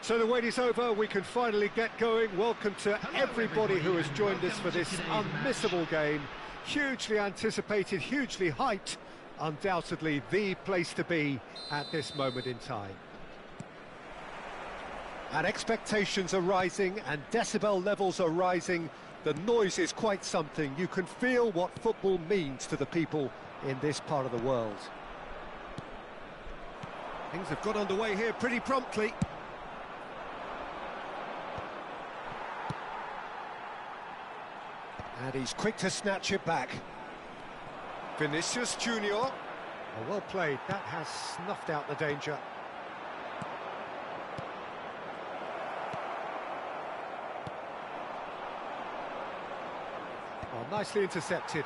So the wait is over, we can finally get going. Welcome to everybody who has joined us for this unmissable game. Hugely anticipated, hugely hyped, undoubtedly the place to be at this moment in time. And expectations are rising and decibel levels are rising. The noise is quite something. You can feel what football means to the people in this part of the world. Things have got underway here pretty promptly. And he's quick to snatch it back. Vinicius Junior. Oh, well played. That has snuffed out the danger. Oh, nicely intercepted.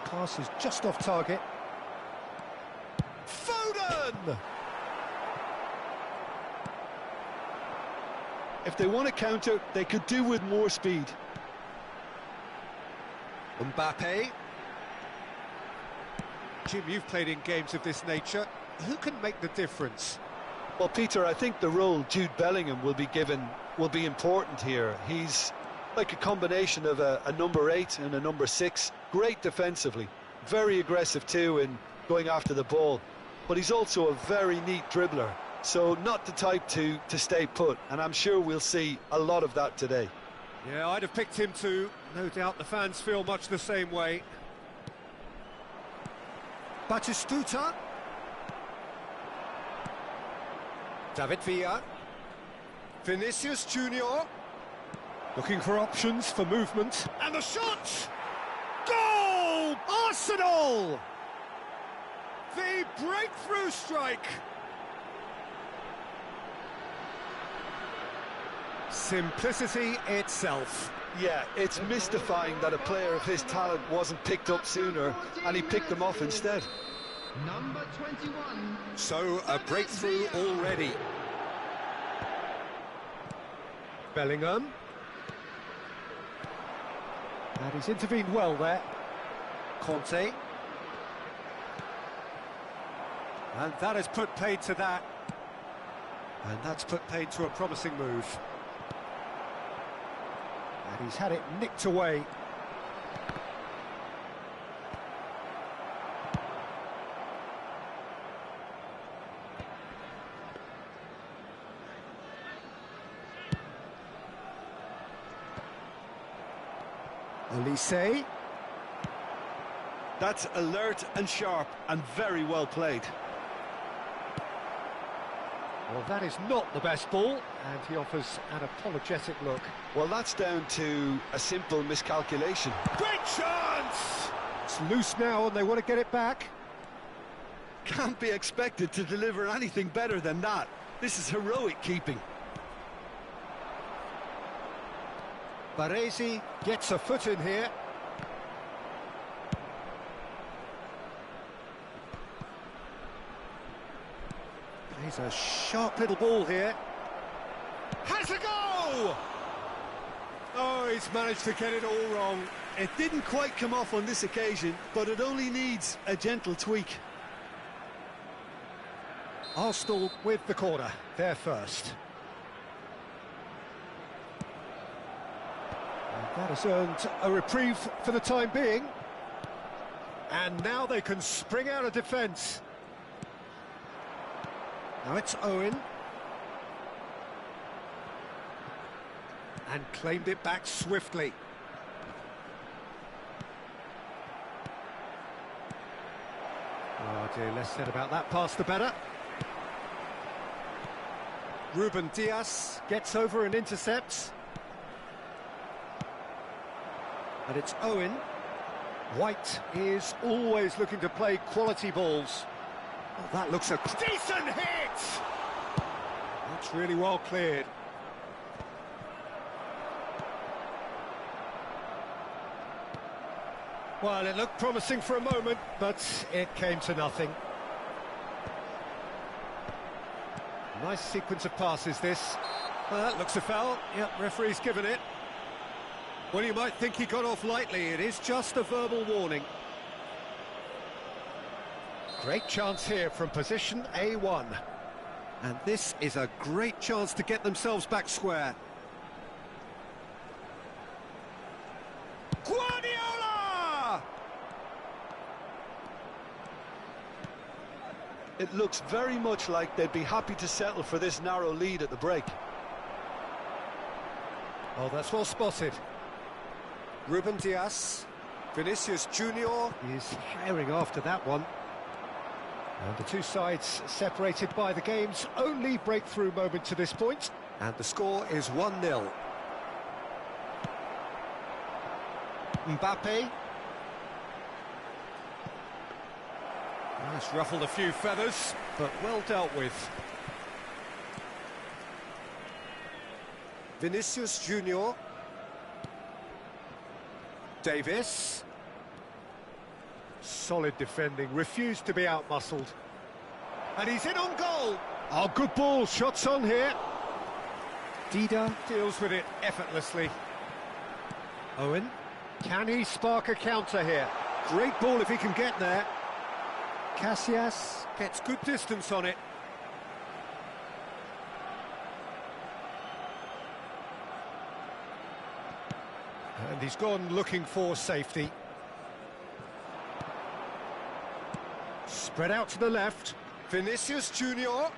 Pass is just off target. Foden! If they want to counter, they could do with more speed. Mbappe. Jim, you've played in games of this nature. Who can make the difference? Well, Peter, I think the role Jude Bellingham will be given will be important here. He's like a combination of a number 8 and a number 6. Great defensively, very aggressive too in going after the ball. But he's also a very neat dribbler, so not the type to stay put. And I'm sure we'll see a lot of that today. Yeah, I'd have picked him too. No doubt the fans feel much the same way. Batistuta. David Villa. Vinicius Junior. Looking for options for movement. And the shot! Goal! Arsenal! The breakthrough strike! Simplicity itself. Yeah, it's mystifying that a player of his talent wasn't picked up sooner, and he picked them off instead. Number 21. So, a breakthrough already. Bellingham. And he's intervened well there. Conte. And that has put paid to that. And that's put paid to a promising move. And he's had it nicked away. Olise. That's alert and sharp and very well played. Well, that is not the best ball, and he offers an apologetic look. Well, that's down to a simple miscalculation. Great chance! It's loose now, and they want to get it back. Can't be expected to deliver anything better than that. This is heroic keeping. Baresi gets a foot in here. He's a sharp little ball here. Has a go! Oh, he's managed to get it all wrong. It didn't quite come off on this occasion, but it only needs a gentle tweak. Arsenal with the corner, they're first. And that has earned a reprieve for the time being. And now they can spring out of defence. Now it's Owen. And claimed it back swiftly. Oh dear, less said about that pass the better. Ruben Dias gets over and intercepts. And it's Owen. White is always looking to play quality balls. Oh, that looks a decent hit! That's really well cleared. Well, it looked promising for a moment, but it came to nothing. Nice sequence of passes, this. Well, that looks a foul. Yep, referee's given it. Well, you might think he got off lightly. It is just a verbal warning. Great chance here from position A1. And this is a great chance to get themselves back square. Guardiola! It looks very much like they'd be happy to settle for this narrow lead at the break. Oh, that's well spotted. Ruben Dias, Vinicius Junior is herring after that one. And the two sides separated by the game's only breakthrough moment to this point. And the score is 1-0. Mbappe. That's ruffled a few feathers, but well dealt with. Vinicius Junior. Davis. Solid defending, refused to be out-muscled. And he's in on goal! Oh, good ball, shots on here. Dida deals with it effortlessly. Owen, can he spark a counter here? Great ball if he can get there. Casillas gets good distance on it. And he's gone looking for safety. Spread out to the left. Vinicius Junior.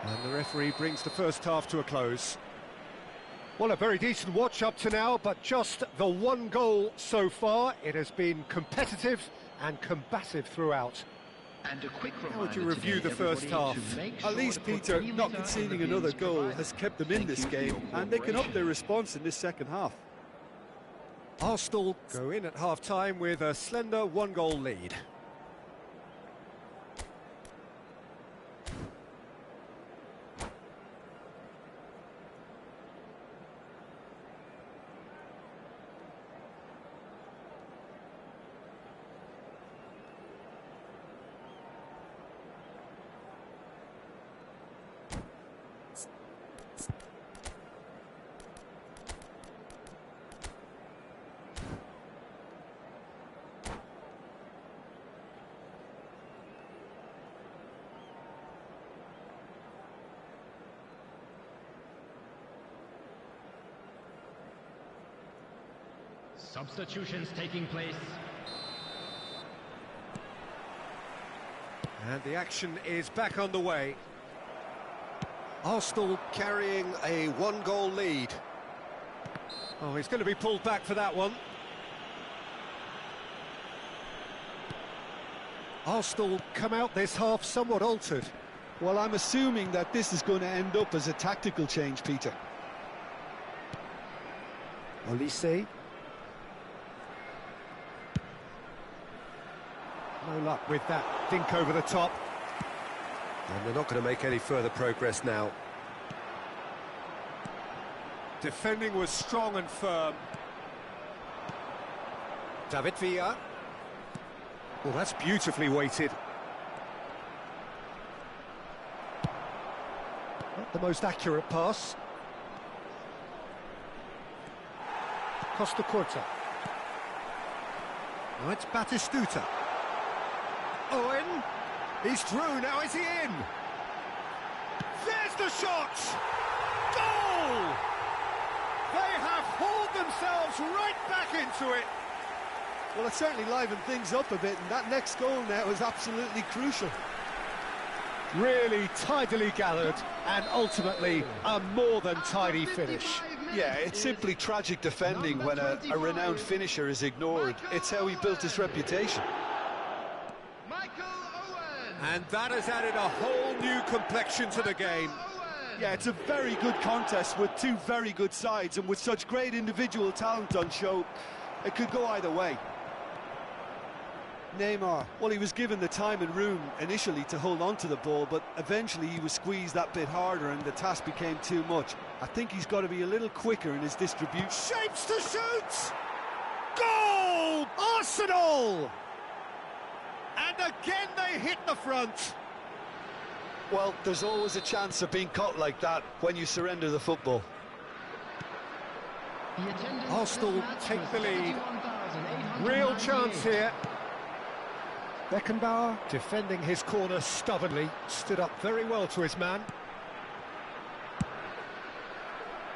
And the referee brings the first half to a close. Well, a very decent watch up to now, but just the one goal so far. It has been competitive and combative throughout. And a quick How would you review the first half? At least, Peter, not conceding another goal has kept them in this game, and they can up their response in this second half. Arsenal go in at half-time with a slender one-goal lead. Substitutions taking place. And the action is back underway. Arsenal carrying a one-goal lead. Oh, he's going to be pulled back for that one. Arsenal come out this half somewhat altered. Well, I'm assuming that this is going to end up as a tactical change, Peter. Olise. No luck with that dink over the top. And they're not going to make any further progress now. Defending was strong and firm. David Villa. Well, that's beautifully weighted. Not the most accurate pass. Costa Curta. Now it's Batistuta. Owen, he's through, now is he in? There's the shot! Goal! They have hauled themselves right back into it. Well, it certainly livened things up a bit, and that next goal now is absolutely crucial. Really tidily gathered, and ultimately a more than tidy finish. Yeah, it's simply tragic defending when a renowned finisher is ignored. It's how he built his reputation. And that has added a whole new complexion to the game. Yeah, it's a very good contest with two very good sides, and with such great individual talent on show, it could go either way. Neymar, well, he was given the time and room initially to hold on to the ball, but eventually he was squeezed that bit harder and the task became too much. I think he's got to be a little quicker in his distribution. Shapes to shoot! Goal! Arsenal! And again they hit the front. Well, there's always a chance of being caught like that when you surrender the football. Arsenal take the lead. Real chance here. Beckenbauer defending his corner stubbornly, stood up very well to his man.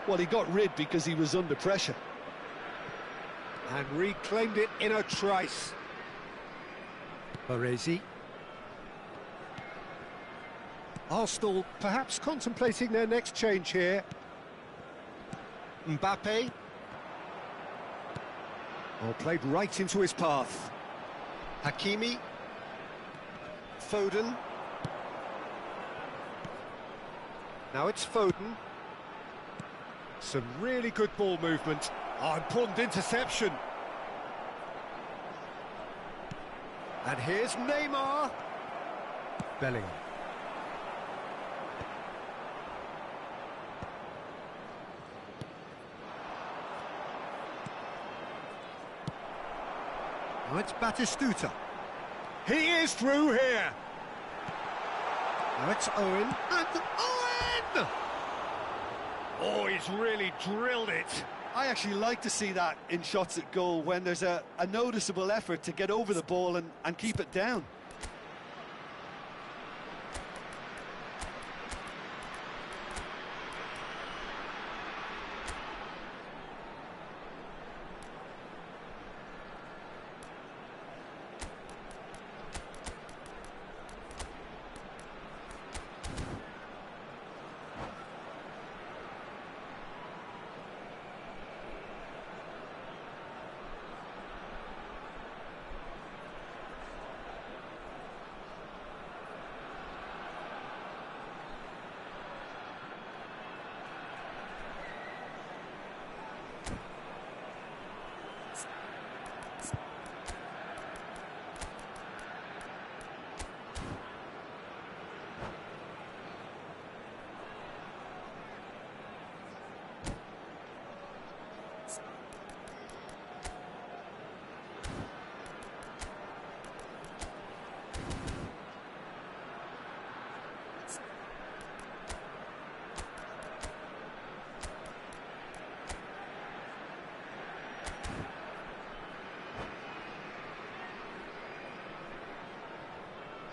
Well, he got rid because he was under pressure. And reclaimed it in a trice. Baresi. Arsenal perhaps contemplating their next change here. Mbappe. Oh, played right into his path. Hakimi. Foden. Now it's Foden. Some really good ball movement. Oh, important interception. And here's Neymar. Bellingham. Now it's Batistuta. He is through here. Now it's Owen. And Owen! Oh, he's really drilled it. I actually like to see that in shots at goal when there's a noticeable effort to get over the ball and keep it down.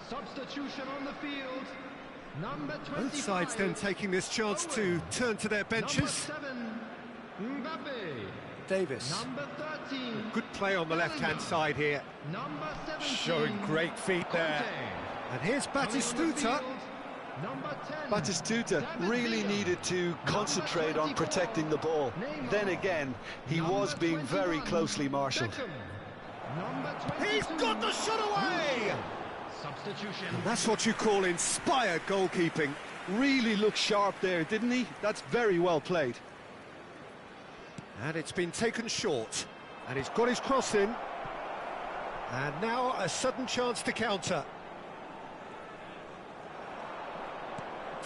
Substitution on the field. Number 25. Both sides then taking this chance to turn to their benches. Number 7, Mbappe. Davis. Number 13. Good play on the left-hand side here. Number 17. Showing great feet there. And here's Batistuta. Number 10. Batistuta really needed to concentrate on protecting the ball. Then again, he was being very closely marshalled. He's got the shot away! Substitution. And that's what you call inspired goalkeeping. Really looked sharp there, didn't he? That's very well played. And it's been taken short. And he's got his cross in. And now a sudden chance to counter.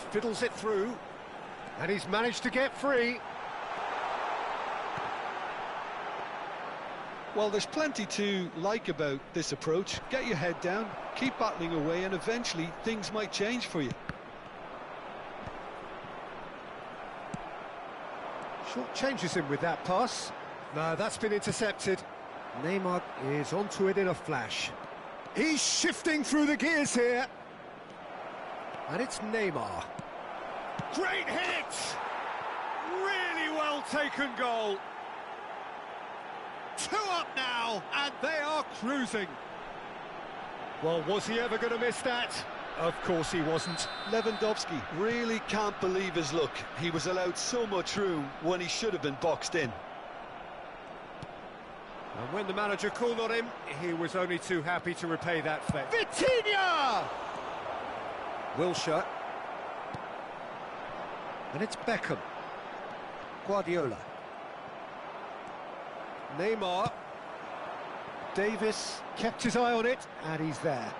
Fiddles it through. And he's managed to get free. Well, there's plenty to like about this approach. Get your head down, keep battling away, and eventually things might change for you. Short changes him with that pass. No, that's been intercepted. Neymar is onto it in a flash. He's shifting through the gears here. And it's Neymar. Great hit! Really well taken goal. 2 up now, and they are cruising. Well, was he ever going to miss that? Of course he wasn't. Lewandowski really can't believe his luck. He was allowed so much room when he should have been boxed in. And when the manager called on him, he was only too happy to repay that fate. Vitinha! Wilshere. And it's Beckham. Guardiola. Neymar. Davis kept his eye on it, and he's there.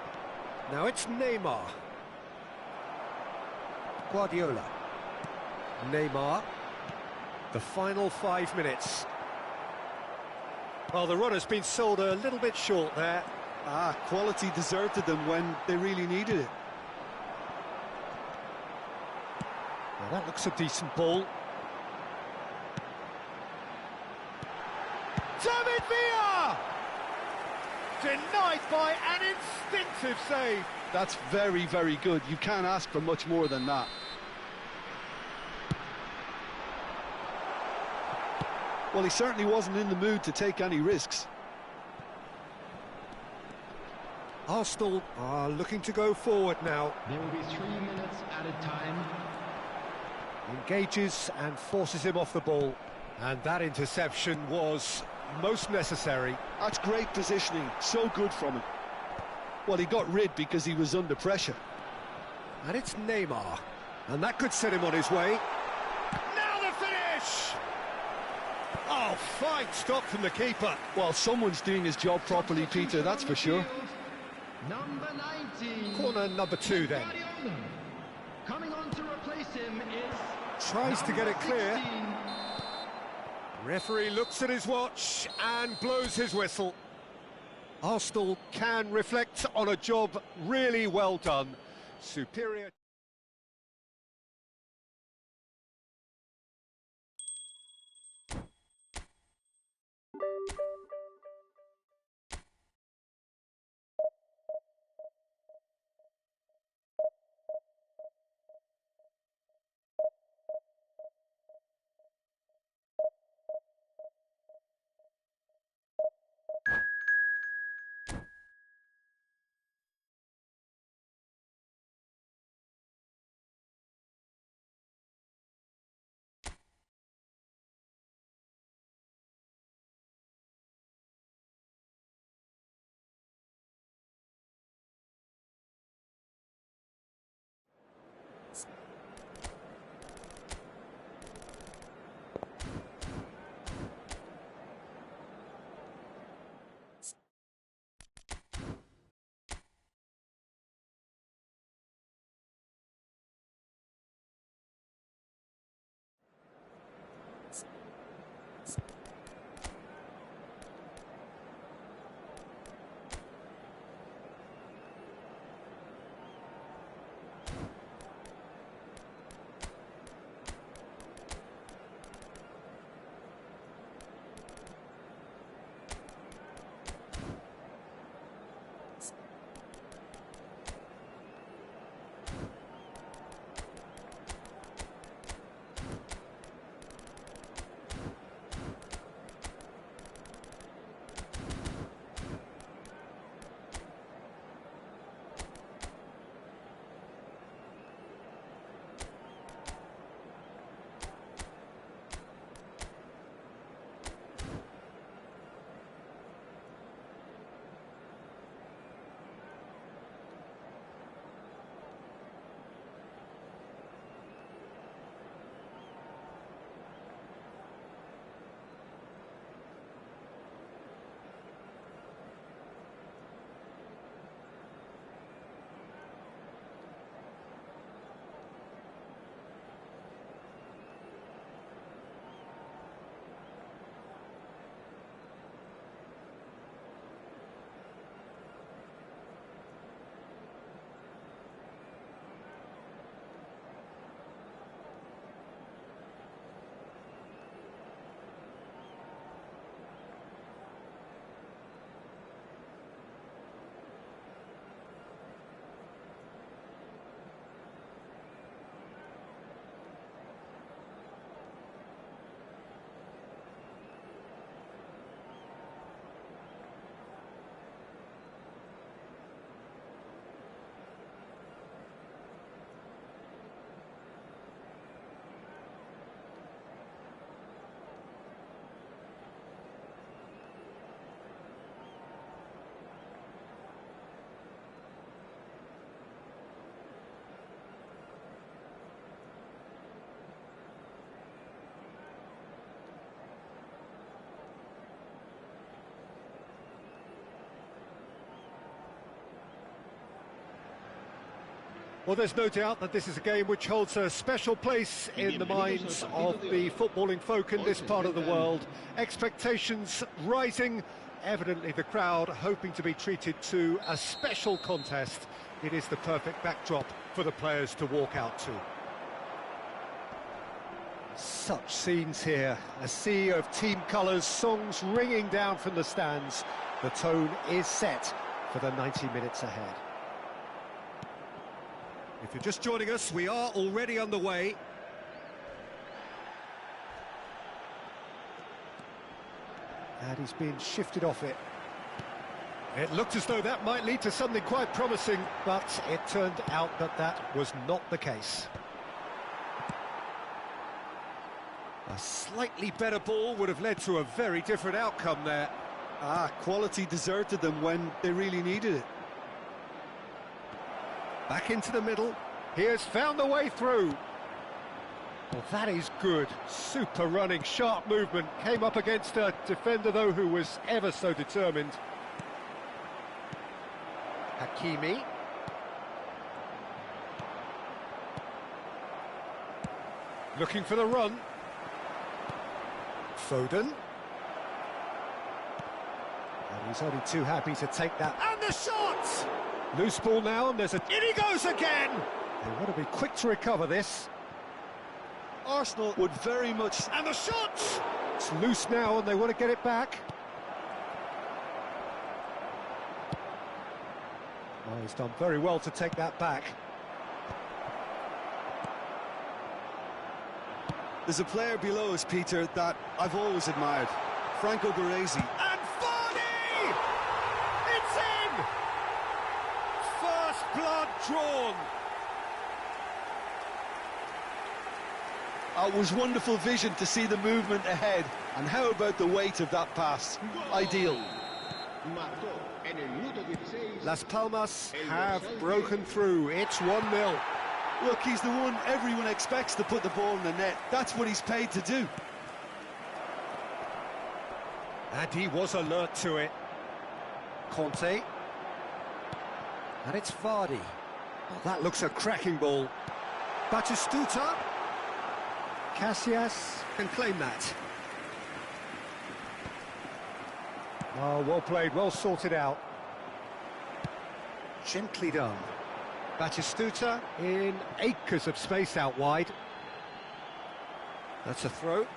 Now it's Neymar. Guardiola. Neymar. The final 5 minutes. Well, the run has been sold a little bit short there. Quality deserted them when they really needed it. Well, that looks a decent ball. David Villa! Denied by an instinctive save. That's very, very good. You can't ask for much more than that. Well, he certainly wasn't in the mood to take any risks. Arsenal are looking to go forward now. There will be 3 minutes added time. Engages and forces him off the ball. And that interception was most necessary. That's great positioning, so good from him. Well, he got rid because he was under pressure. And it's Neymar. And that could set him on his way. Now the finish! Oh, fine stop from the keeper. Well, someone's doing his job properly, Peter, that's for sure. Number 19. Corner number 2 then. Coming on to replace him is... Tries to get it clear. 16. Referee looks at his watch and blows his whistle. Arsenal can reflect on a job really well done. Superior. Well, there's no doubt that this is a game which holds a special place in the minds of the footballing folk in this part of the world. Expectations rising, evidently the crowd hoping to be treated to a special contest. It is the perfect backdrop for the players to walk out to. Such scenes here, a sea of team colours, songs ringing down from the stands. The tone is set for the 90 minutes ahead. If you're just joining us, we are already underway. And he's been shifted off it. It looked as though that might lead to something quite promising, but it turned out that that was not the case. A slightly better ball would have led to a very different outcome there. Quality deserted them when they really needed it. Back into the middle. He has found the way through. Well, that is good. Super running, sharp movement. Came up against a defender, though, who was ever so determined. Hakimi. Looking for the run. Foden. And he's only too happy to take that. And the shot! Loose ball now, and there's a... In he goes again! They want to be quick to recover this. Arsenal would very much... And the shot! It's loose now, and they want to get it back. Oh, he's done very well to take that back. There's a player below us, Peter, that I've always admired. Franco Baresi. And Vardy! It's in! First blood drawn. It was wonderful vision to see the movement ahead. And how about the weight of that pass? Ideal. Las Palmas have broken through. It's 1-0. Look, he's the one everyone expects to put the ball in the net. That's what he's paid to do. And he was alert to it. Conte. And it's Vardy. Oh, that looks a cracking ball. Batistuta. Casillas can claim that. Oh, well played, well sorted out. Gently done. Batistuta in acres of space out wide. That's a throw.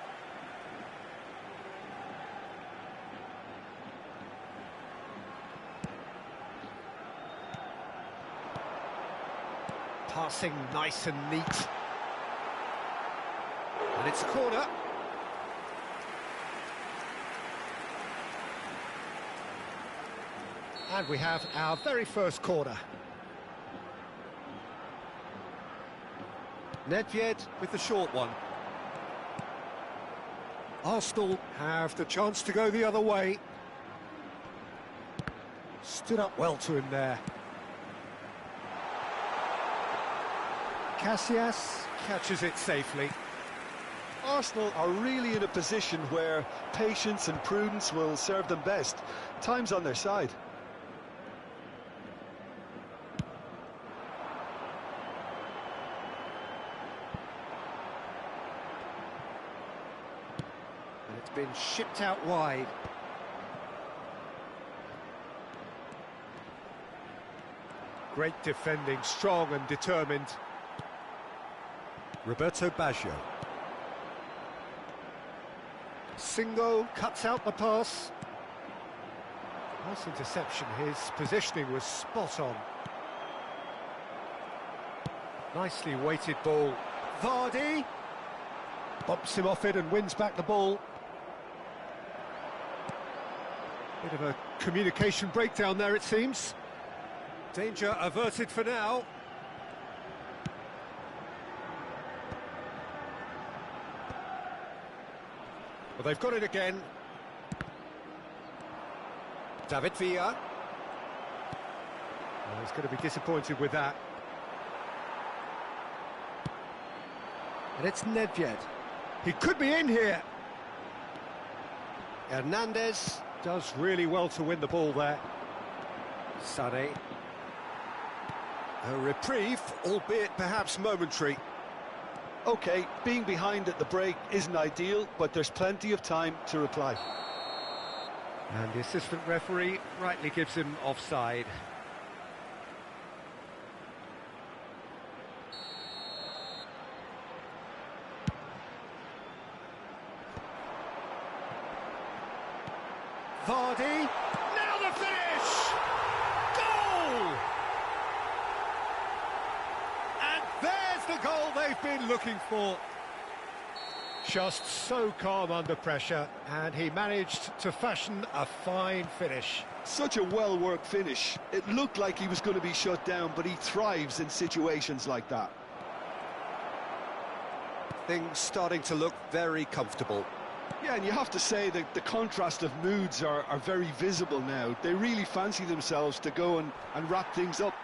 Passing nice and neat. And it's a corner. And we have our very first corner. Nedved with the short one. Arsenal have the chance to go the other way. Stood up well to him there. Casillas catches it safely. Arsenal are really in a position where patience and prudence will serve them best. Time's on their side. And it's been shipped out wide. Great defending, strong and determined. Roberto Baggio. Singo cuts out the pass. Nice interception. His positioning was spot on. Nicely weighted ball. Vardy bumps him off it and wins back the ball. Bit of a communication breakdown there, it seems. Danger averted for now. Well, they've got it again. David Villa. Well, he's going to be disappointed with that. And it's Nedved. He could be in here. Hernandez does really well to win the ball there. Sané. A reprieve, albeit perhaps momentary. OK, being behind at the break isn't ideal, but there's plenty of time to reply. And the assistant referee rightly gives him offside. Vardy. Now the goal they've been looking for. Just so calm under pressure, and he managed to fashion a fine finish. Such a well-worked finish. It looked like he was going to be shut down, but he thrives in situations like that. Things starting to look very comfortable. Yeah, and you have to say that the contrast of moods are very visible now. They really fancy themselves to go and wrap things up.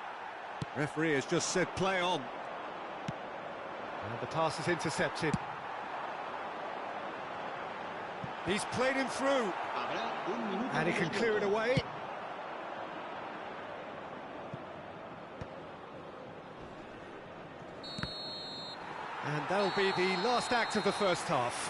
Referee has just said play on. And the pass is intercepted. He's played him through. And he can clear it away. And that'll be the last act of the first half.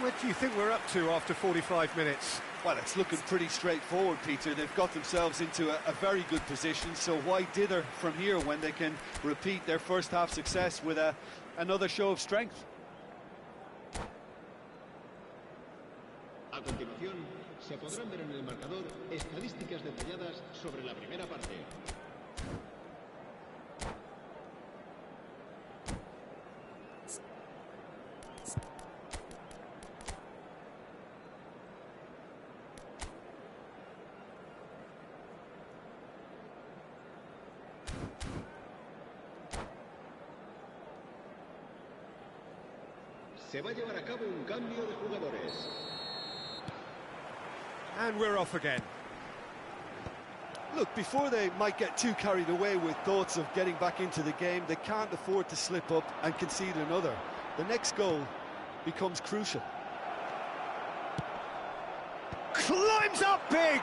What do you think we're up to after 45 minutes? Well, it's looking pretty straightforward, Peter. They've got themselves into a very good position, so why dither from here when they can repeat their first half success with another show of strength? A continuación, se podrán ver en el marcador estadísticas detalladas sobre la primera parte. Se va a llevar a cabo un cambio de jugadores. And we're off again. Look, before they might get too carried away with thoughts of getting back into the game, they can't afford to slip up and concede another. The next goal becomes crucial. Climbs up big!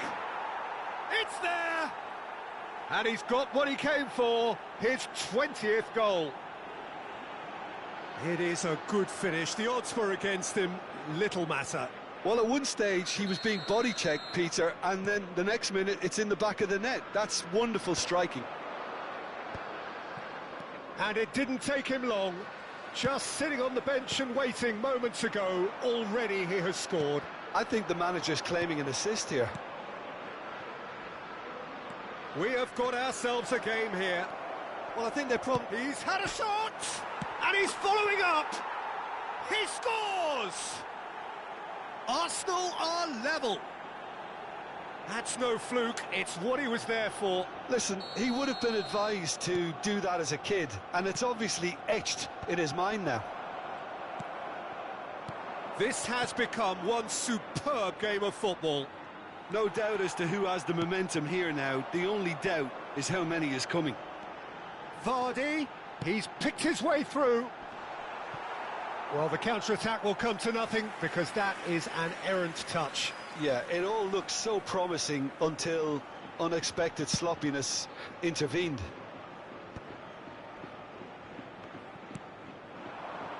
It's there! And he's got what he came for, his 20th goal. It is a good finish. The odds were against him, little matter. Well, at one stage, he was being body-checked, Peter, and then the next minute, it's in the back of the net. That's wonderful striking. And it didn't take him long. Just sitting on the bench and waiting moments ago, already he has scored. I think the manager's claiming an assist here. We have got ourselves a game here. Well, I think they're He's had a shot! And he's following up! He scores! Arsenal are level. That's no fluke, it's what he was there for. Listen, he would have been advised to do that as a kid, and it's obviously etched in his mind now. This has become one superb game of football. No doubt as to who has the momentum here now. The only doubt is how many is coming. Vardy, he's picked his way through. Well, the counter-attack will come to nothing because that is an errant touch. Yeah, it all looks so promising until unexpected sloppiness intervened.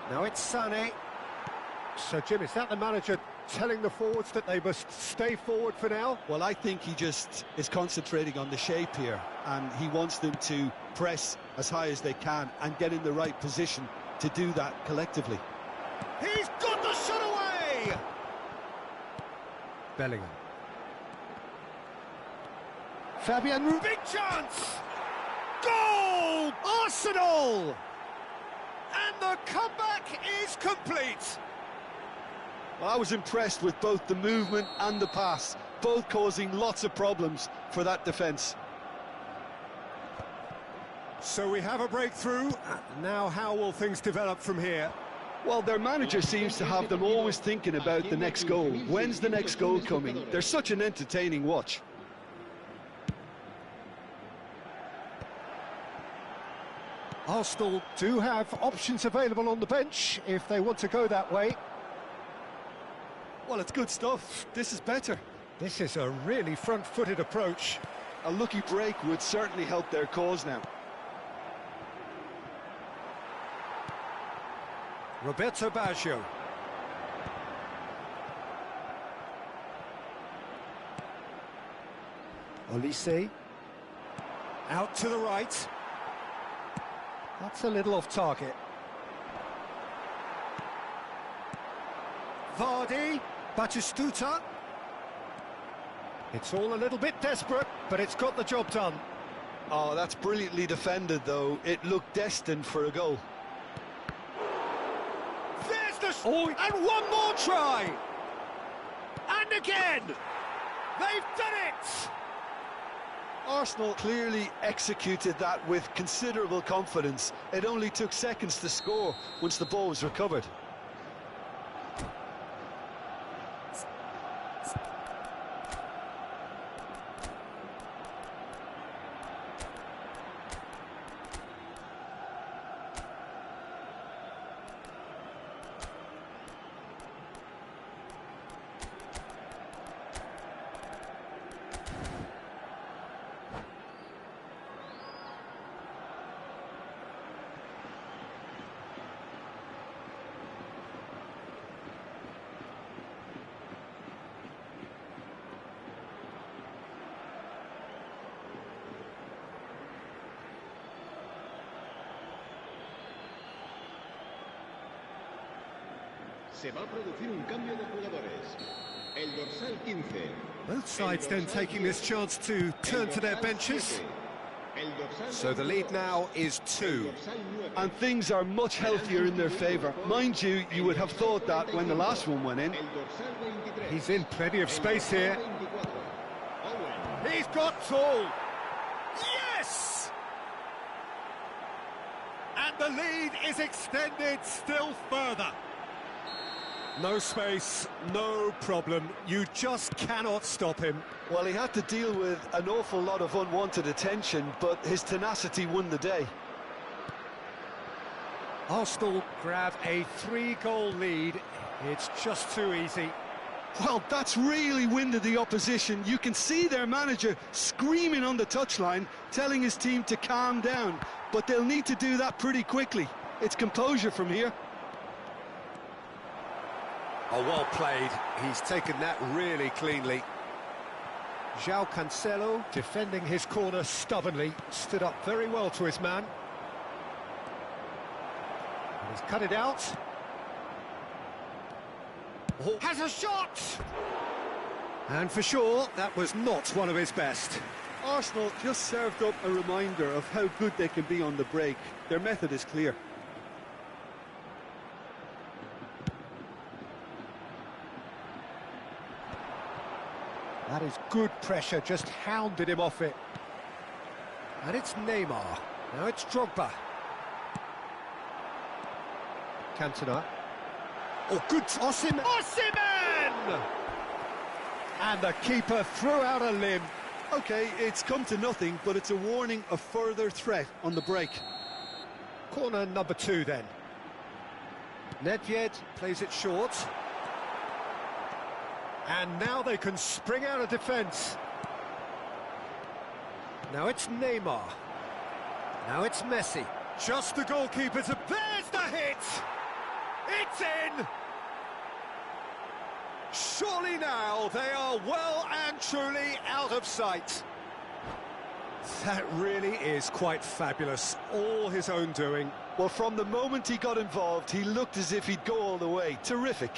Now it's Sané. So, Jim, is that the manager telling the forwards that they must stay forward for now? Well, I think he just is concentrating on the shape here, and he wants them to press as high as they can and get in the right position to do that collectively. He's got the shot away! Bellingham. Fabian Ruiz. Big chance! Goal! Arsenal! And the comeback is complete. Well, I was impressed with both the movement and the pass, both causing lots of problems for that defence. So we have a breakthrough. Now how will things develop from here? Well, their manager seems to have them always thinking about the next goal. When's the next goal coming? They're such an entertaining watch. Arsenal do have options available on the bench if they want to go that way. Well, it's good stuff. This is better. This is a really front-footed approach. A lucky break would certainly help their cause now. Roberto Baggio. Olise. Out to the right. That's a little off target. Vardy. Batistuta. It's all a little bit desperate, but it's got the job done. Oh, that's brilliantly defended, though. It looked destined for a goal. There's the... Oh, and one more try! And again! They've done it! Arsenal clearly executed that with considerable confidence. It only took seconds to score once the ball was recovered. Se va a producir un cambio de jugadores. El dorsal 15. Both sides then taking this chance to turn to their benches. So the lead now is 2. And things are much healthier in their favour. Mind you, you would have thought that when the last one went in. He's in plenty of space here. He's got tall. Yes! And the lead is extended still further. No space, no problem. You just cannot stop him. Well, he had to deal with an awful lot of unwanted attention, but his tenacity won the day. Arsenal grab a 3-goal lead. It's just too easy. Well, that's really winded the opposition. You can see their manager screaming on the touchline, telling his team to calm down. But they'll need to do that pretty quickly. It's composure from here. Oh, well played. He's taken that really cleanly. João Cancelo, defending his corner stubbornly, stood up very well to his man. And he's cut it out. Oh, has a shot! And for sure, that was not one of his best. Arsenal just served up a reminder of how good they can be on the break. Their method is clear. That is good pressure, just hounded him off it. And it's Neymar. Now it's Drogba. Cantona. Oh, good. Osimhen! Osimhen! And the keeper threw out a limb. OK, it's come to nothing, but it's a warning of further threat on the break. Corner number 2 then. Nedved plays it short. And now they can spring out of defence. Now it's Neymar. Now it's Messi. Just the goalkeeper's... There's the hit! It's in! Surely now they are well and truly out of sight. That really is quite fabulous. All his own doing. Well, from the moment he got involved, he looked as if he'd go all the way. Terrific.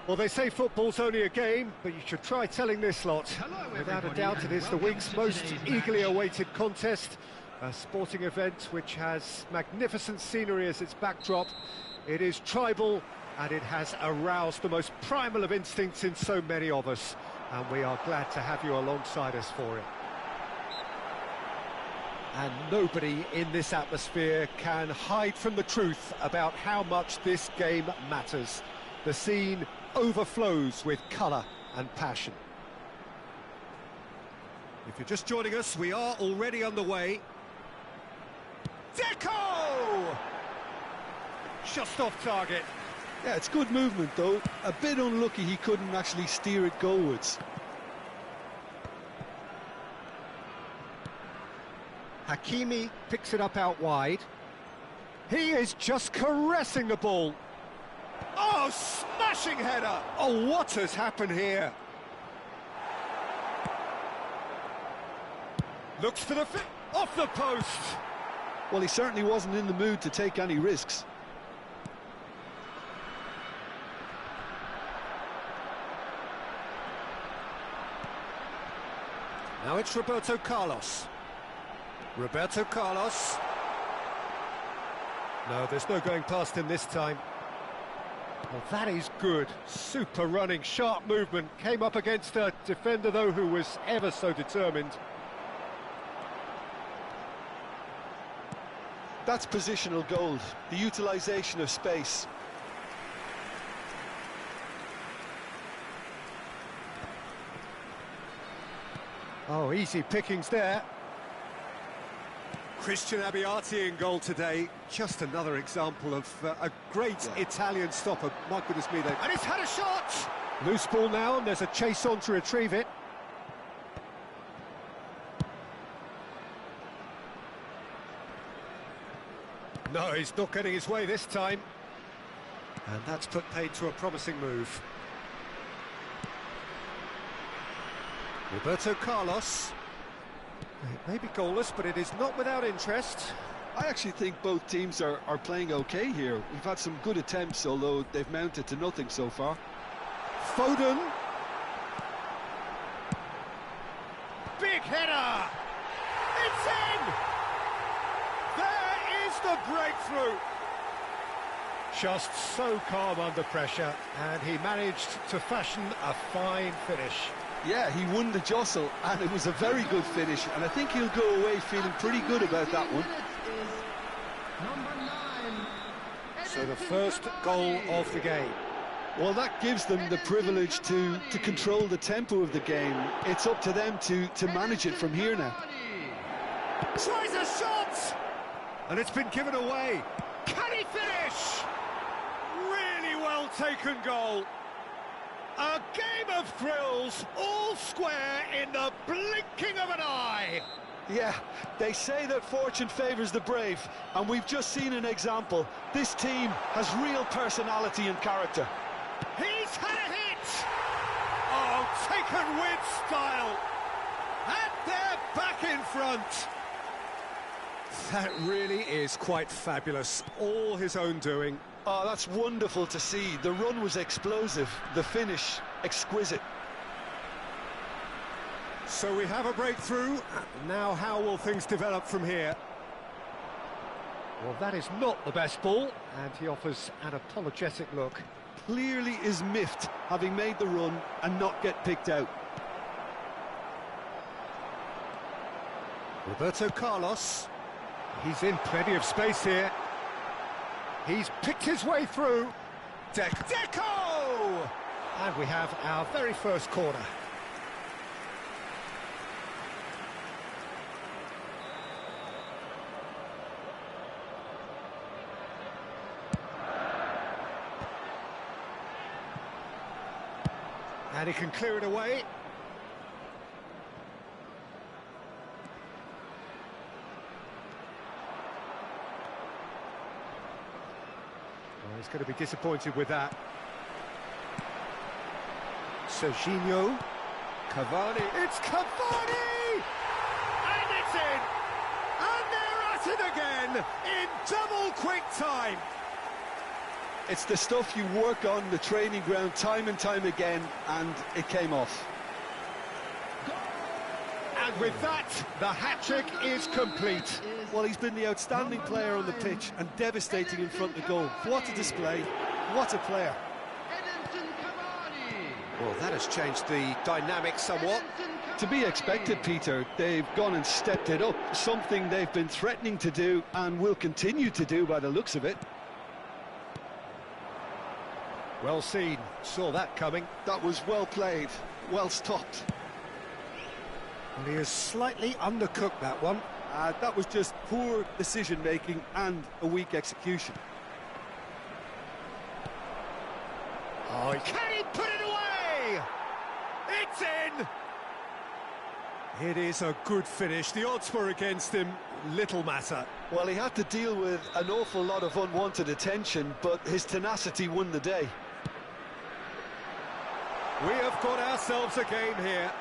Well, they say football's only a game, but you should try telling this lot. Without a doubt, it is the week's most eagerly awaited contest. A sporting event which has magnificent scenery as its backdrop. It is tribal, and it has aroused the most primal of instincts in so many of us. And we are glad to have you alongside us for it. And nobody in this atmosphere can hide from the truth about how much this game matters. The scene overflows with colour and passion. If you're just joining us, we are already underway. Deco! Just off target. Yeah, it's good movement though. A bit unlucky he couldn't actually steer it goalwards. Hakimi picks it up out wide. He is just caressing the ball. Oh, smashing header! Oh, what has happened here? Looks for the off the post. Well, he certainly wasn't in the mood to take any risks. Now it's Roberto Carlos. Roberto Carlos. No, there's no going past him this time. Well, that is good. Super running, sharp movement. Came up against a defender, though, who was ever so determined. That's positional gold, the utilisation of space. Oh, easy pickings there. Christian Abbiati in goal today. Just another example of a great Italian stopper. My goodness me, and he's had a shot! Loose ball now, and there's a chase on to retrieve it. No, he's not getting his way this time. And that's put paid to a promising move. Roberto Carlos. It may be goalless, but it is not without interest. I actually think both teams are playing okay here. We've had some good attempts, although they've mounted to nothing so far. Foden. Big header! It's in! There is the breakthrough! Just so calm under pressure, and he managed to fashion a fine finish. Yeah, he won the jostle, and it was a very good finish, and I think he'll go away feeling pretty good about that one. So the first goal of the game. Well, that gives them the privilege to control the tempo of the game. It's up to them to manage it from here now. Tries a shot! And it's been given away. Can he finish? Really well taken goal. A game of thrills, all square in the blinking of an eye. Yeah, they say that fortune favours the brave, and we've just seen an example. This team has real personality and character. He's had a hit! Oh, taken with style. And they're back in front. That really is quite fabulous. All his own doing. Oh, that's wonderful to see. The run was explosive, the finish exquisite. So we have a breakthrough. Now how will things develop from here? Well, that is not the best ball, and he offers an apologetic look. Clearly is miffed, having made the run and not get picked out. Roberto Carlos. He's in plenty of space here. He's picked his way through. Deco! And we have our very first corner. And he can clear it away. Well, he's going to be disappointed with that. Serginho. Cavani. It's Cavani! And it's in! And they're at it again in double quick time. It's the stuff you work on the training ground time and time again, and it came off. And with that, the hat-trick is complete. Well, he's been the outstanding player on the pitch and devastating in front of goal. What a display, what a player. Well, that has changed the dynamic somewhat. To be expected, Peter. They've gone and stepped it up, something they've been threatening to do and will continue to do by the looks of it. Well seen, saw that coming. That was well played, well stopped. Well, he has slightly undercooked that one. That was just poor decision-making and a weak execution. Oh, can he put it away? It's in! It is a good finish. The odds were against him, little matter. Well, he had to deal with an awful lot of unwanted attention, but his tenacity won the day. We have got ourselves a game here.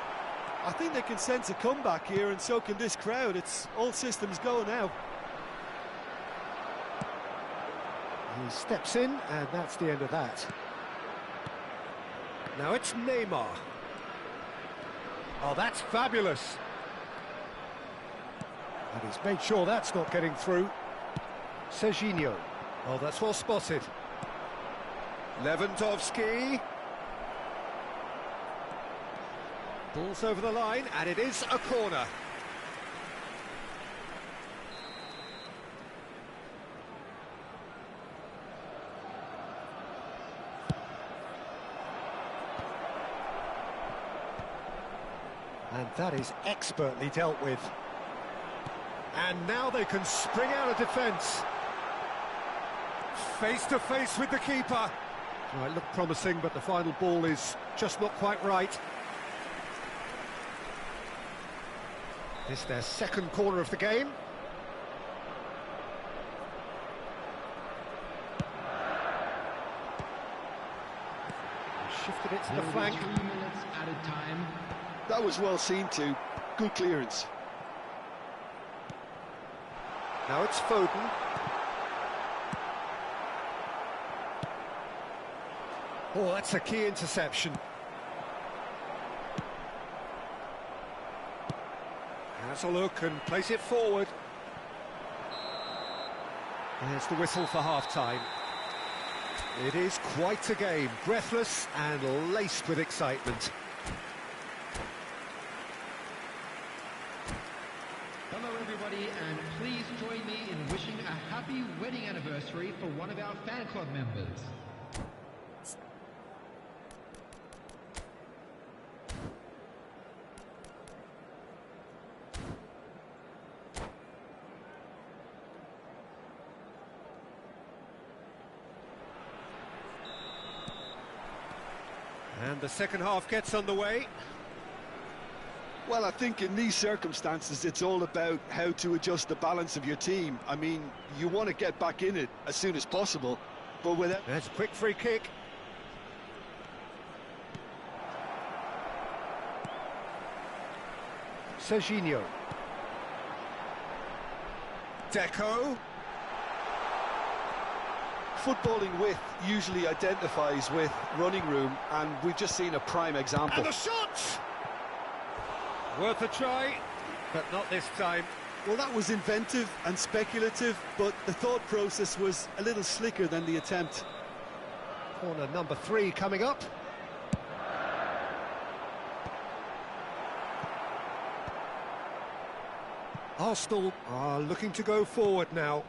I think they can sense a comeback here, and so can this crowd. It's all systems go now. He steps in, and that's the end of that. Now it's Neymar. Oh, that's fabulous. And he's made sure that's not getting through. Serginho. Oh, that's well spotted. Lewandowski. Ball's over the line, and it is a corner. And that is expertly dealt with. And now they can spring out of defence. Face to face with the keeper. Oh, it looked promising, but the final ball is just not quite right. It's their second corner of the game. Shifted it to the flank. 3 minutes at a time. That was well seen too. Good clearance. Now it's Foden. Oh, that's a key interception. Has a look and plays it forward. There's the whistle for half-time. It is quite a game, breathless and laced with excitement. Hello everybody, and please join me in wishing a happy wedding anniversary for one of our fan club members. And the second half gets underway. Well, I think in these circumstances, it's all about how to adjust the balance of your team. I mean, you want to get back in it as soon as possible, but without... That's a quick free kick. Serginho. Deco. Footballing width usually identifies with running room, and we've just seen a prime example. And the shot! Worth a try, but not this time. Well, that was inventive and speculative, but the thought process was a little slicker than the attempt. Corner number 3 coming up. Arsenal are looking to go forward now.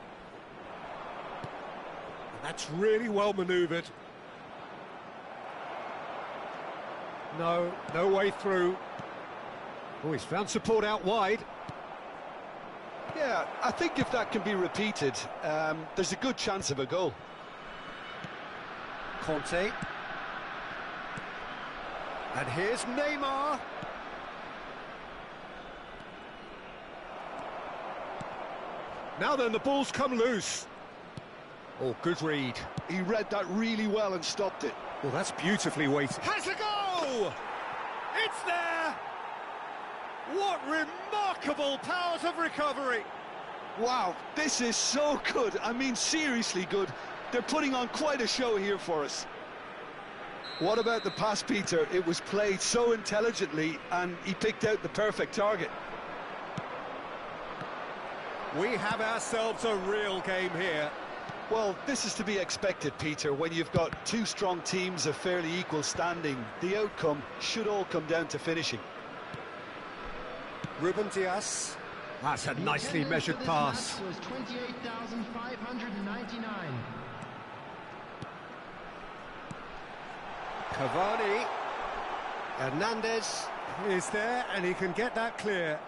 That's really well manoeuvred. No way through. Oh, he's found support out wide. Yeah, I think if that can be repeated, there's a good chance of a goal. Conte. And here's Neymar. Now then, the ball's come loose. Oh, good read. He read that really well and stopped it. Well, that's beautifully weighted. Has a go! It's there! What remarkable powers of recovery! Wow, this is so good. I mean, seriously good. They're putting on quite a show here for us. What about the pass, Peter? It was played so intelligently and he picked out the perfect target. We have ourselves a real game here. Well, this is to be expected, Peter. When you've got two strong teams of fairly equal standing, the outcome should all come down to finishing. Ruben Dias. That's a nicely measured pass. Was 28,599. Cavani. Hernandez is there and he can get that clear.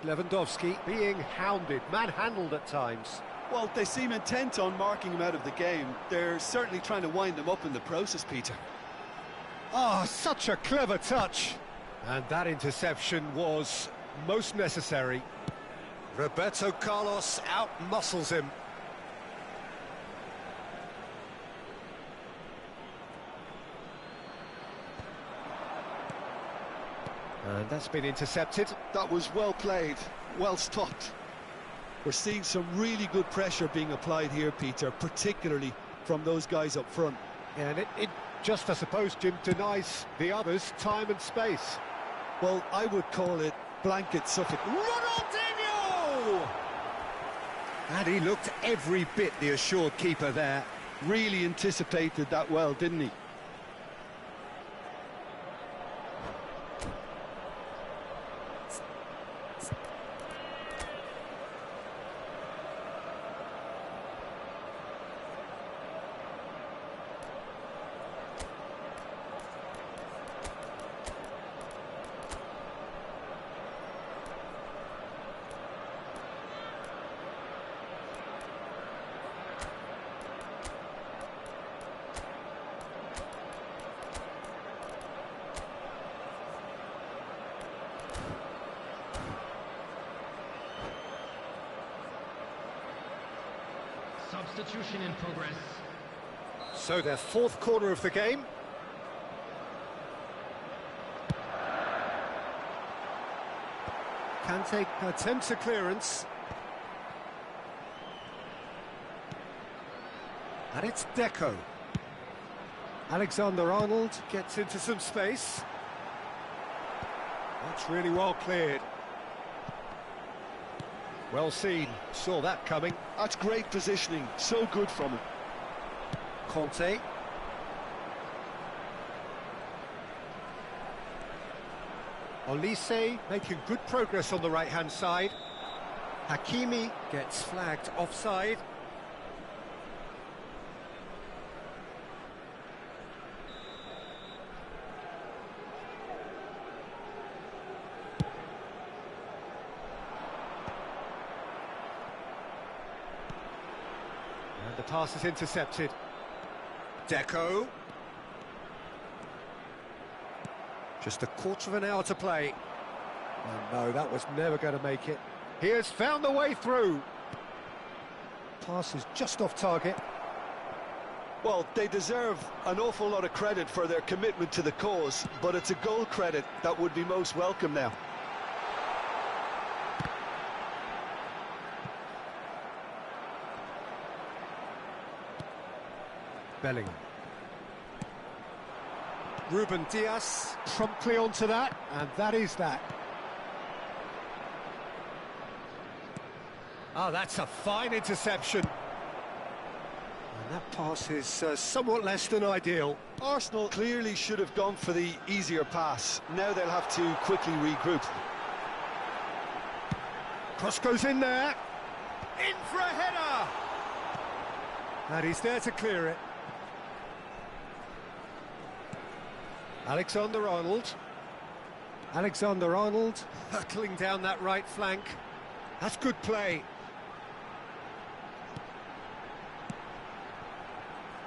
Lewandowski being hounded, manhandled at times. Well, they seem intent on marking him out of the game. They're certainly trying to wind him up in the process, Peter. Oh, such a clever touch. And that interception was most necessary. Roberto Carlos out-muscles him. And that's been intercepted. That was well played, well stopped. We're seeing some really good pressure being applied here, Peter, particularly from those guys up front. And it just, I suppose, Jim, denies the others time and space. Well, I would call it blanket Suffolk. Ronaldinho! And he looked every bit the assured keeper there. Really anticipated that well, didn't he? Substitution in progress. So their fourth corner of the game. Kante attempts a clearance. And it's Deco. Alexander-Arnold gets into some space. That's really well cleared. Well seen, saw that coming. That's great positioning, so good from him. Conte. Olise making good progress on the right-hand side. Hakimi gets flagged offside. And the pass is intercepted. Deco. Just a quarter of an hour to play. Oh no, that was never going to make it. He has found the way through. Pass is just off target. Well, they deserve an awful lot of credit for their commitment to the cause, but it's a goal credit that would be most welcome now. Bellingham. Ruben Dias promptly onto that, and that is that. Oh, that's a fine interception. And that pass is somewhat less than ideal. Arsenal clearly should have gone for the easier pass. Now they'll have to quickly regroup. Cross goes in there. In for a header. And he's there to clear it. Alexander-Arnold. Alexander-Arnold hurtling down that right flank. That's good play.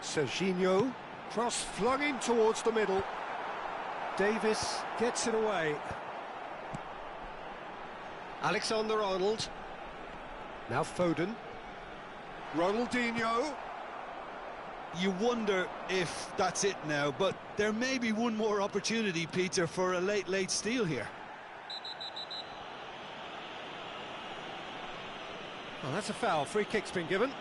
Serginho, cross flung in towards the middle. Davis gets it away. Alexander-Arnold. Now Foden. Ronaldinho. You wonder if that's it now, but there may be one more opportunity, Peter, for a late steal here. Well, that's a foul. Free kick's been given.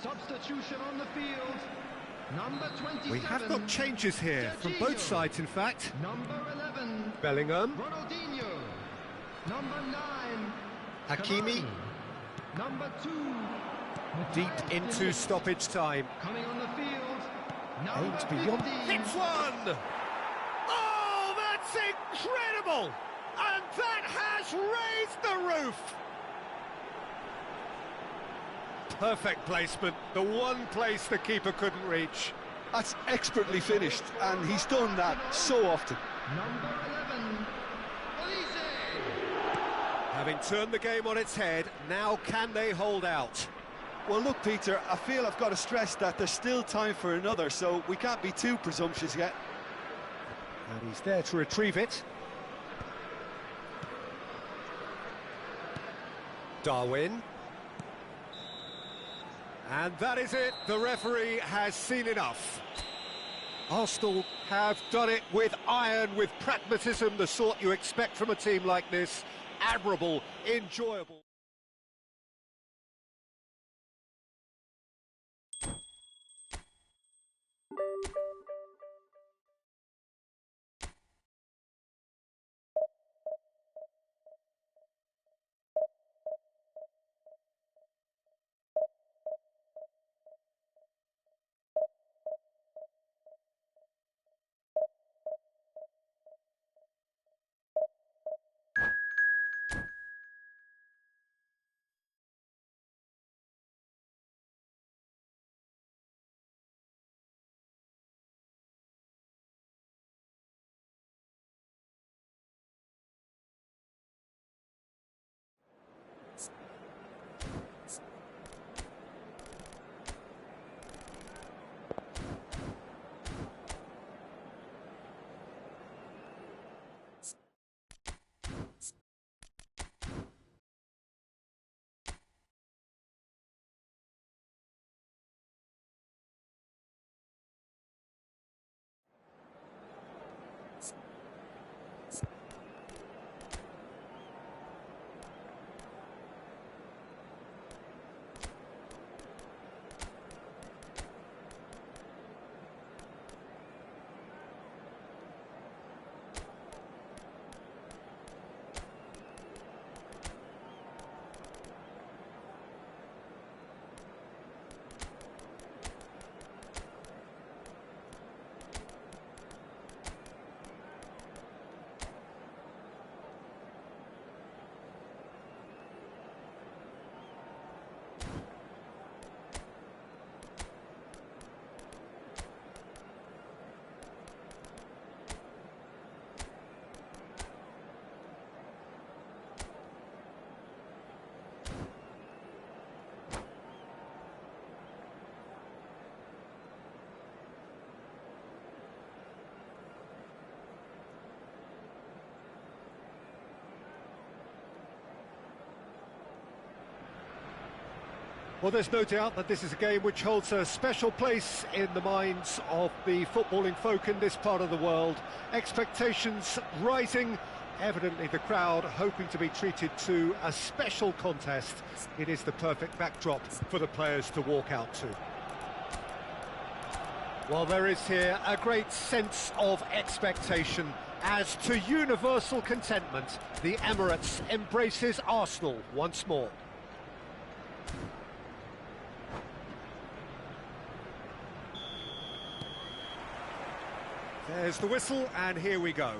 Substitution on the field. Number 27. We have got changes here from both sides, in fact. Number 11. Bellingham. Ronaldinho. Number 9. Hakimi. Cavani. Number 2. Deep into stoppage time. Coming on the field. Number Aims beyond. 15. Hits one! Oh, that's incredible! And that has raised the roof! Perfect placement, the one place the keeper couldn't reach. That's expertly finished, and he's done that so often. Number 11. Olise. Having turned the game on its head, now can they hold out? Well, look, Peter, I feel I've got to stress that there's still time for another, so we can't be too presumptuous yet. And he's there to retrieve it. Darwin. And that is it, the referee has seen enough. Arsenal have done it with iron, with pragmatism, the sort you expect from a team like this. Admirable, enjoyable. Well, there's no doubt that this is a game which holds a special place in the minds of the footballing folk in this part of the world. Expectations rising, evidently the crowd hoping to be treated to a special contest. It is the perfect backdrop for the players to walk out to. Well, there is here a great sense of expectation as to universal contentment. The Emirates embraces Arsenal once more. There's the whistle, and here we go.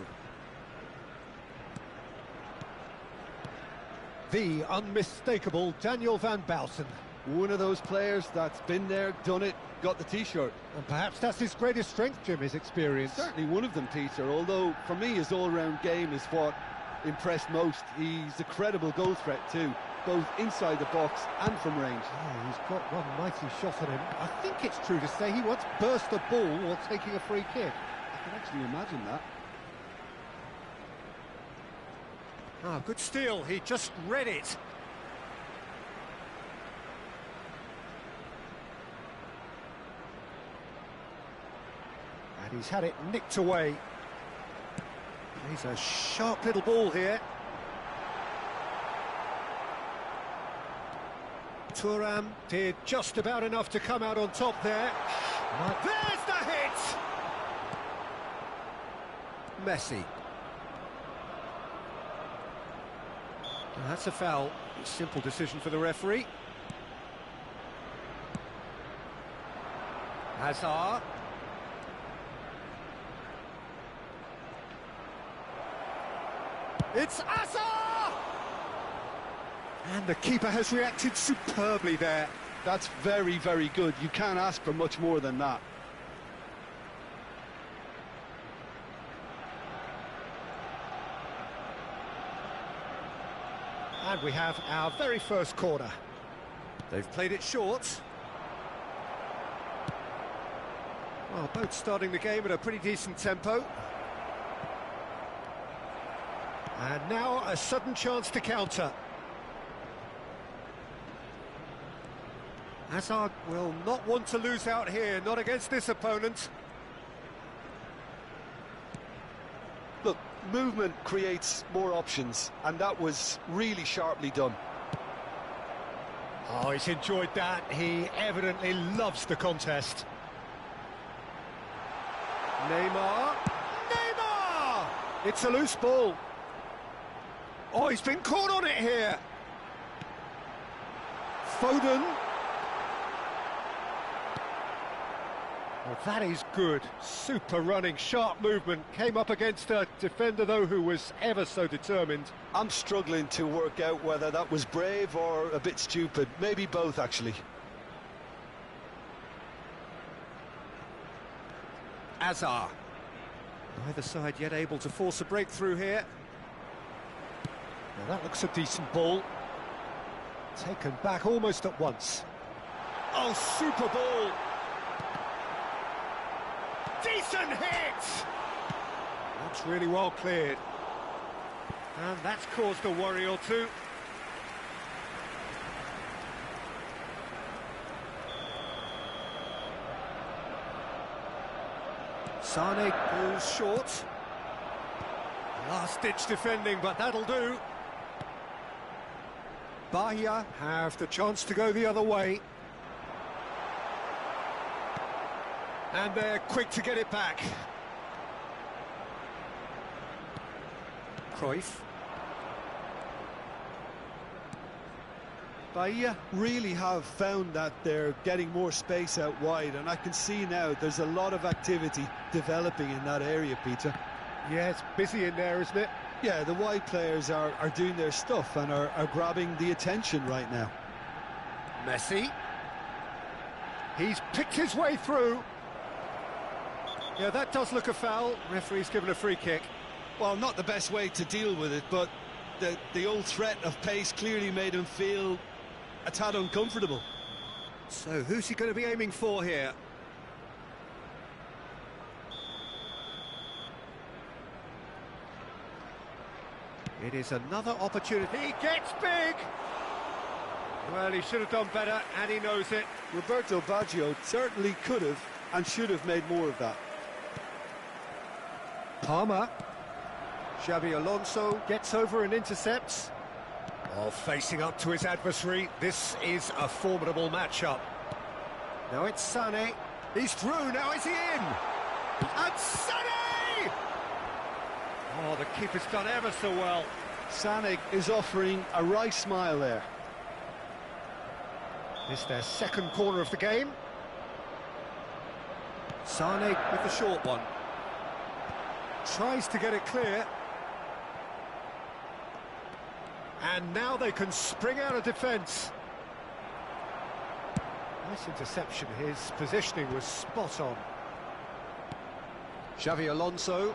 The unmistakable Daniel van Bouten. One of those players that's been there, done it, got the T-shirt. And perhaps that's his greatest strength, Jim, his experience. Certainly one of them, Peter, although for me his all-round game is what impressed most. He's a credible goal threat too, both inside the box and from range. Oh, he's got one mighty shot on him. I think it's true to say he once burst a ball while taking a free kick. I can actually imagine that. Ah, good steal, he just read it. And he's had it nicked away. He's a sharp little ball here. Thuram did just about enough to come out on top there. There's the hit! Messi. And that's a foul. Simple decision for the referee. Hazard. It's Hazard! And the keeper has reacted superbly there. That's very, very good. You can't ask for much more than that. And we have our very first corner. They've played it short. Well, both starting the game at a pretty decent tempo. And now a sudden chance to counter. Hazard will not want to lose out here, not against this opponent. Look, movement creates more options, and that was really sharply done. Oh, he's enjoyed that. He evidently loves the contest. Neymar! Neymar! It's a loose ball. Oh, he's been caught on it here. Foden. Well, that is good. Super running, sharp movement. Came up against a defender, though, who was ever so determined. I'm struggling to work out whether that was brave or a bit stupid. Maybe both, actually. Hazard. Neither side yet able to force a breakthrough here. Now that looks a decent ball. Taken back almost at once. Oh, super ball! Decent hit! That's really well cleared. And that's caused a worry or two. Sane goes short. Last-ditch defending, but that'll do. Bahia have the chance to go the other way. And they're quick to get it back. Cruyff. Bahia really have found that they're getting more space out wide, and I can see now there's a lot of activity developing in that area, Peter. Yeah, it's busy in there, isn't it? Yeah, the wide players are doing their stuff and are grabbing the attention right now. Messi. He's picked his way through. Yeah, that does look a foul. Referee's given a free kick. Well, not the best way to deal with it, but the old threat of pace clearly made him feel a tad uncomfortable. So who's he going to be aiming for here? It is another opportunity. He gets big! Well, he should have done better, and he knows it. Roberto Baggio certainly could have and should have made more of that. Palmer. Xabi Alonso gets over and intercepts. Oh, facing up to his adversary. This is a formidable matchup. Now it's Sané. He's through, now is he in? And Sané! Oh, the keeper's done ever so well. Sané is offering a wry smile there. This is their second corner of the game. Sané with the short one. Tries to get it clear. And now they can spring out of defence. Nice interception. His positioning was spot on. Xabi Alonso.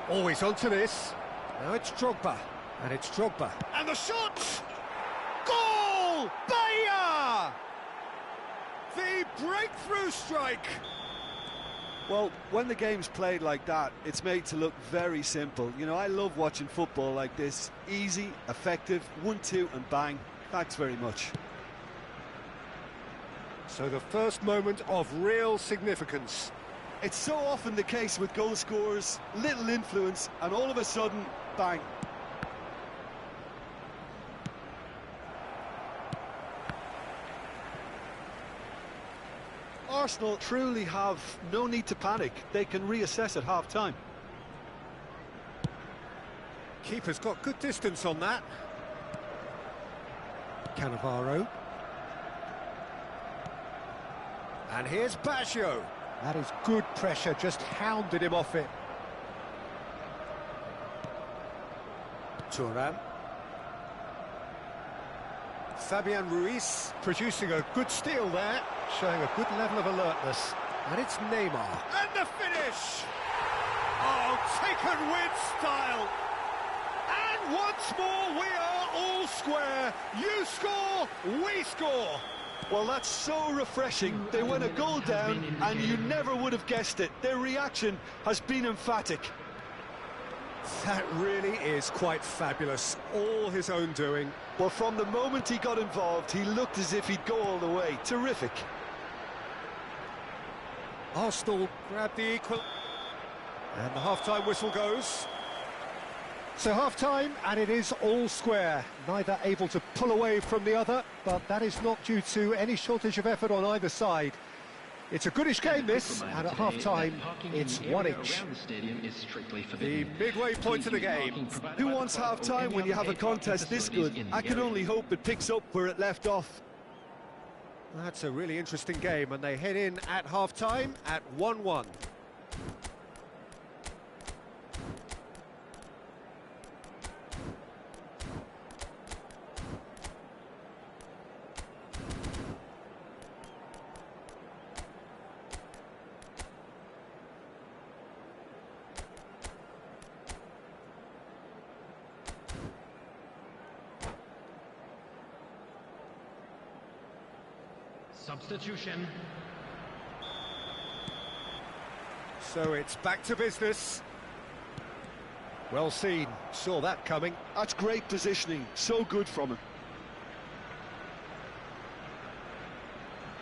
Always onto this. Now it's Drogba. And it's Drogba. And the shot! Goal! Bahia! The breakthrough strike! Well, when the game's played like that, it's made to look very simple. You know, I love watching football like this. Easy, effective, 1-2 and bang. Thanks very much. So the first moment of real significance. It's so often the case with goal scorers, little influence, and all of a sudden, bang. Arsenal truly have no need to panic. They can reassess at half-time. Keeper's got good distance on that. Cannavaro. And here's Baggio. That is good pressure, just hounded him off it. Thuram. Fabian Ruiz producing a good steal there, showing a good level of alertness. And it's Neymar. And the finish! Oh, taken with style! And once more we are all square. You score, we score. Well, that's so refreshing. They went a goal down and you never would have guessed it. Their reaction has been emphatic. That really is quite fabulous. All his own doing. Well, from the moment he got involved, he looked as if he'd go all the way. Terrific. Arsenal grabbed the equal. And the half-time whistle goes. So half-time, and it is all square. Neither able to pull away from the other, but that is not due to any shortage of effort on either side. It's a goodish game, this, and at half-time, it's one each. The midway point of the game. Who wants half-time when you have a contest this good? I can only hope it picks up where it left off. That's a really interesting game, and they head in at half-time at 1-1. Substitution. So it's back to business. Well seen, saw that coming. That's great positioning, so good from him.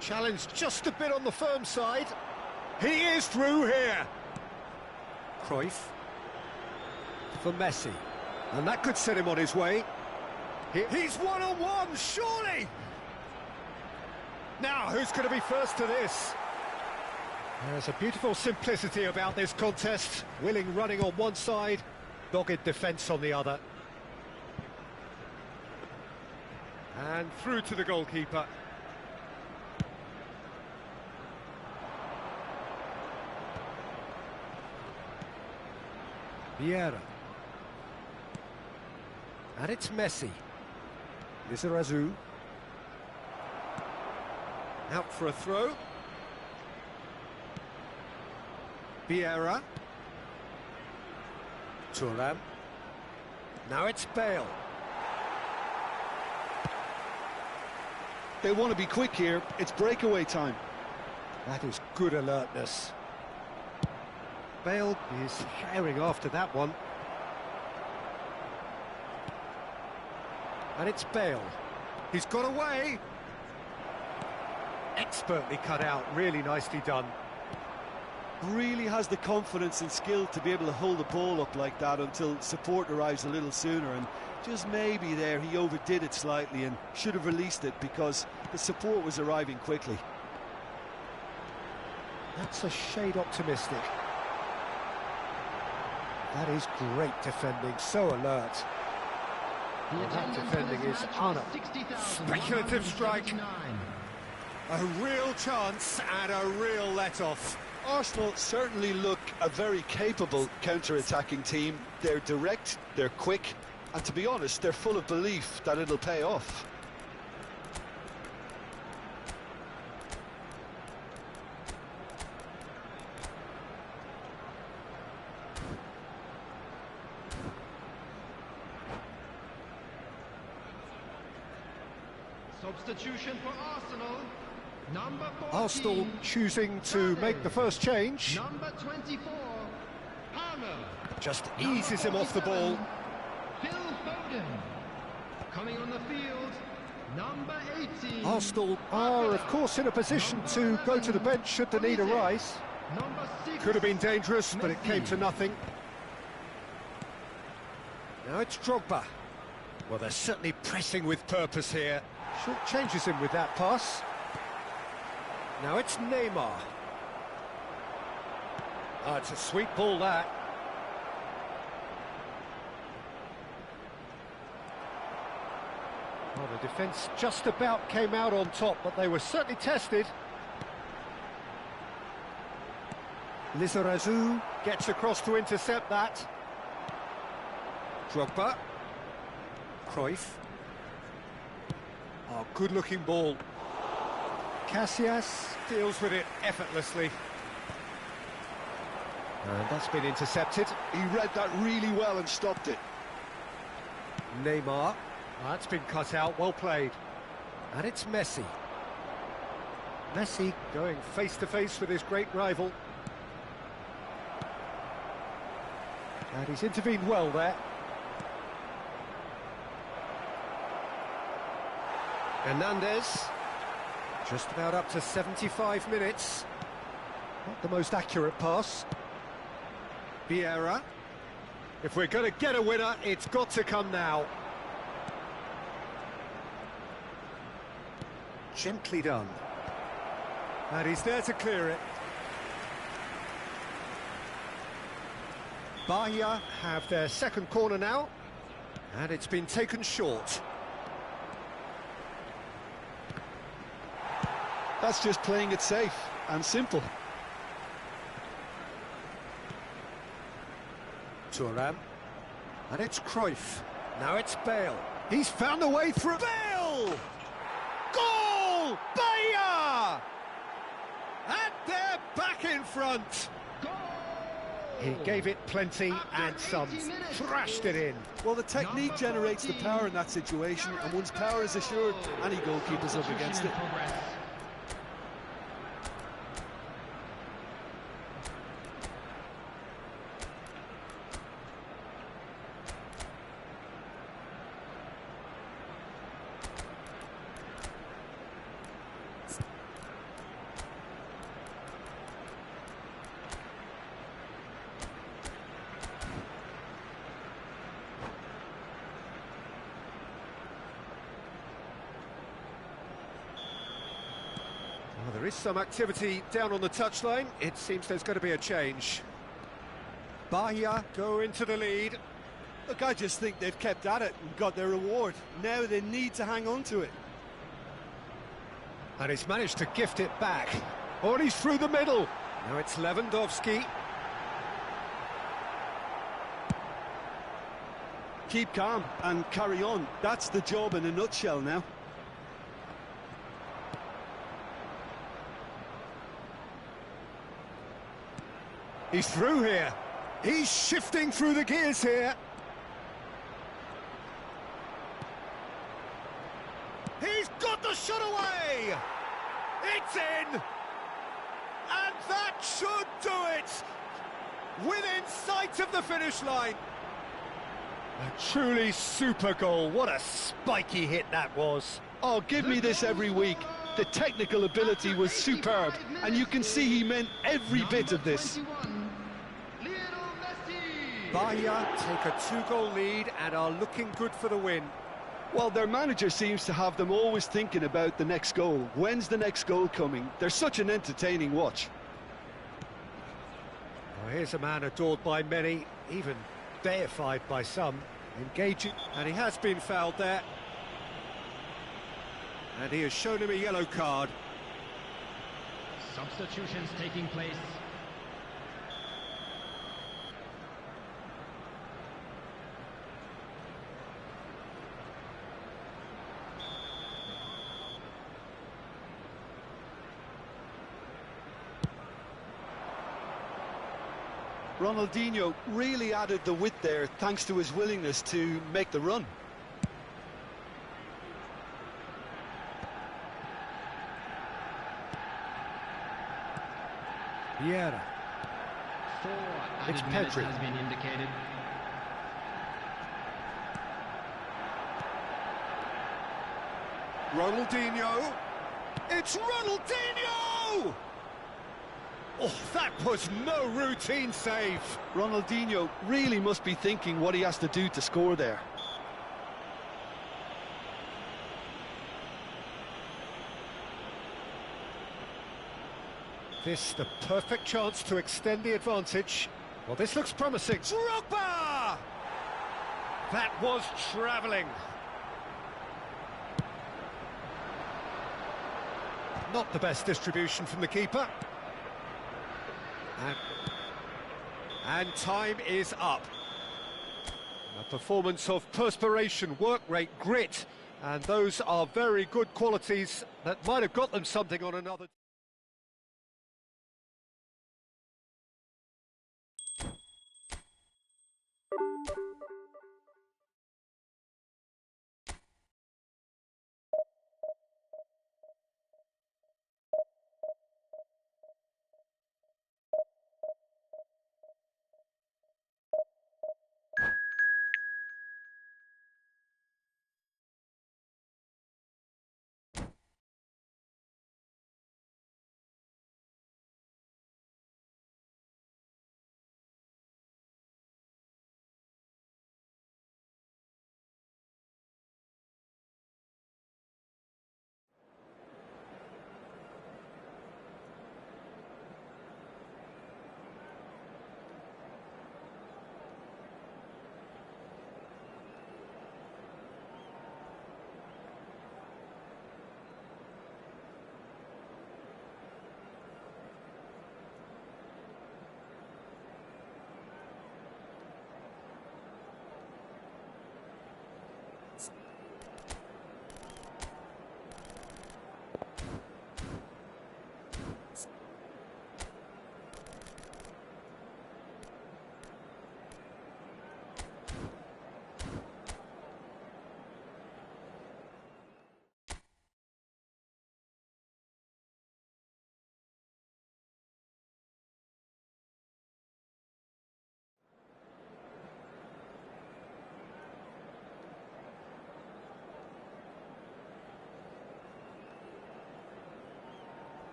Challenge just a bit on the firm side. He is through here. Cruyff. For Messi. And that could set him on his way. He's one-on-one, surely! Now, who's going to be first to this? There's a beautiful simplicity about this contest. Willing running on one side, dogged defence on the other. And through to the goalkeeper. Vieira. And it's Messi. Lizarazu. Out for a throw. Vieira. Thuram. Now it's Bale. They want to be quick here. It's breakaway time. That is good alertness. Bale is showering after that one. And it's Bale. He's got away. Expertly cut out, really nicely done. Really has the confidence and skill to be able to hold the ball up like that until support arrives a little sooner, and just maybe there he overdid it slightly and should have released it because the support was arriving quickly. That's a shade optimistic. That is great defending, so alert. Well, that defending is on a speculative strike. A real chance and a real let-off. Arsenal certainly look a very capable counter-attacking team. They're direct, they're quick, and to be honest, they're full of belief that it'll pay off. Substitution for Arsenal. Number 14. Arsenal choosing to make the first change. Number 24. Palmer. Just eases him off the ball. Phil Foden. Coming on the field. Number 18. Arsenal are, of course, in a position to go to the bench should the need arise. Number 6. Could have been dangerous, but it came to nothing. Now it's Drogba. Well, they're certainly pressing with purpose here. Short changes him with that pass. Now it's Neymar. Oh, it's a sweet ball, that. Well, the defence just about came out on top, but they were certainly tested. Lizarazu gets across to intercept that. Drogba. Cruyff. Oh, good-looking ball. Casillas deals with it effortlessly. And that's been intercepted. He read that really well and stopped it. Neymar. That's been cut out, well played. And it's Messi. Messi going face-to-face with his great rival. And he's intervened well there. Hernandez. Just about up to 75 minutes. Not the most accurate pass. Vieira. If we're going to get a winner, it's got to come now. Gently done. And he's there to clear it. Bahia have their second corner now. And it's been taken short. That's just playing it safe and simple. Thuram. And it's Cruyff. Now it's Bale. He's found a way through. Bale! Goal! Bahia! And they're back in front. He gave it plenty and some, thrashed it in. Well, the technique generates the power in that situation, and once power is assured, any goalkeeper's up against it. Well, there is some activity down on the touchline. It seems there's going to be a change. Bahia go into the lead. Look, I just think they've kept at it and got their reward. Now they need to hang on to it. And he's managed to gift it back. Oh, and he's through the middle. Now it's Lewandowski. Keep calm and carry on. That's the job in a nutshell now. He's through here. He's shifting through the gears here. He's got the shot away. It's in. And that should do it. Within sight of the finish line. A truly super goal. What a spiky hit that was. Oh, give me this every week. The technical ability was superb, and you can see he meant every bit of this. Bahia take a two-goal lead and are looking good for the win. Well, their manager seems to have them always thinking about the next goal. When's the next goal coming? They're such an entertaining watch. Oh, here's a man adored by many, even deified by some. Engaging, and he has been fouled there. And he has shown him a yellow card. Substitutions taking place. Ronaldinho really added the width there thanks to his willingness to make the run. Vieira. It's Pedri. Has been indicated. Ronaldinho. It's Ronaldinho! Oh, that was no routine save. Ronaldinho really must be thinking what he has to do to score there. This the perfect chance to extend the advantage. Well, this looks promising. Drogba! That was travelling. Not the best distribution from the keeper. And time is up. A performance of perspiration, work rate, grit, and those are very good qualities that might have got them something on another.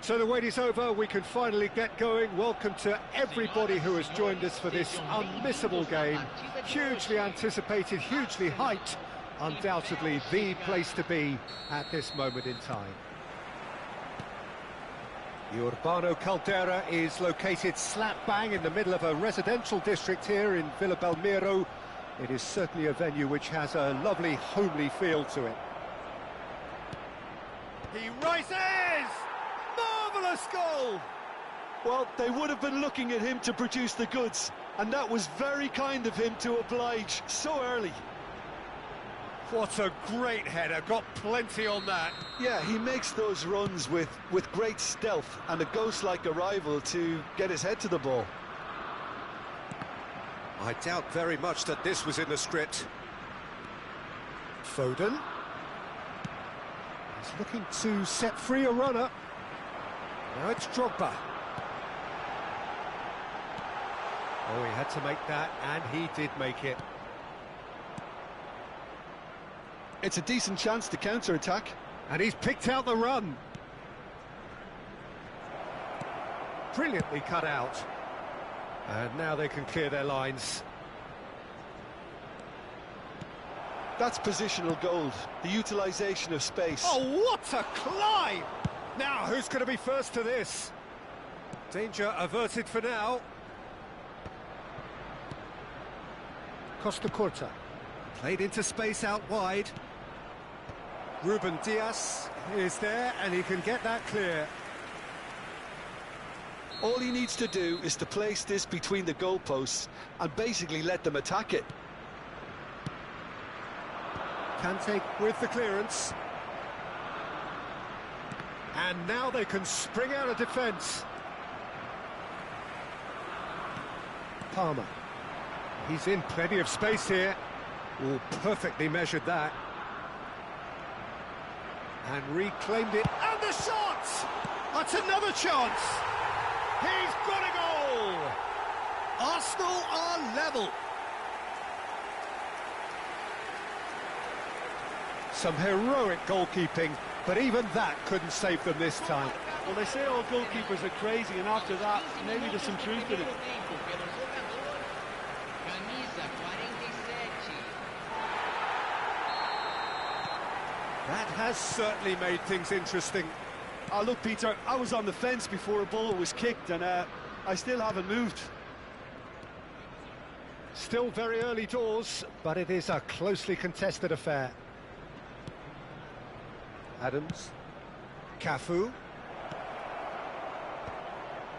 So the wait is over, we can finally get going. Welcome to everybody who has joined us for this unmissable game. Hugely anticipated, hugely hyped. Undoubtedly the place to be at this moment in time. The Urbano Caldera is located slap bang in the middle of a residential district here in Villa Belmiro. It is certainly a venue which has a lovely, homely feel to it. He rises! Marvellous goal! Well, they would have been looking at him to produce the goods, and that was very kind of him to oblige so early. What a great header, got plenty on that. Yeah, he makes those runs with great stealth and a ghost-like arrival to get his head to the ball. I doubt very much that this was in the script. Foden. He's looking to set free a runner. Now it's Drogba. Oh, he had to make that, and he did make it. It's a decent chance to counter-attack. And he's picked out the run. Brilliantly cut out. And now they can clear their lines. That's positional gold, the utilisation of space. Oh, what a climb! Now, who's going to be first to this? Danger averted for now. Costa Corta. Played into space out wide. Ruben Diaz is there, and he can get that clear. All he needs to do is to place this between the goalposts and basically let them attack it. Kante with the clearance. And now they can spring out of defence. Palmer. He's in plenty of space here. Oh, perfectly measured that. And reclaimed it. And the shot! That's another chance! He's got a goal! Arsenal are level. Some heroic goalkeeping, but even that couldn't save them this time. Well, they say all goalkeepers are crazy, and after that, maybe there's some truth in it. That has certainly made things interesting. Oh, look, Peter, I was on the fence before a ball was kicked, and I still haven't moved. Still very early doors, but it is a closely contested affair. Adams. Cafu.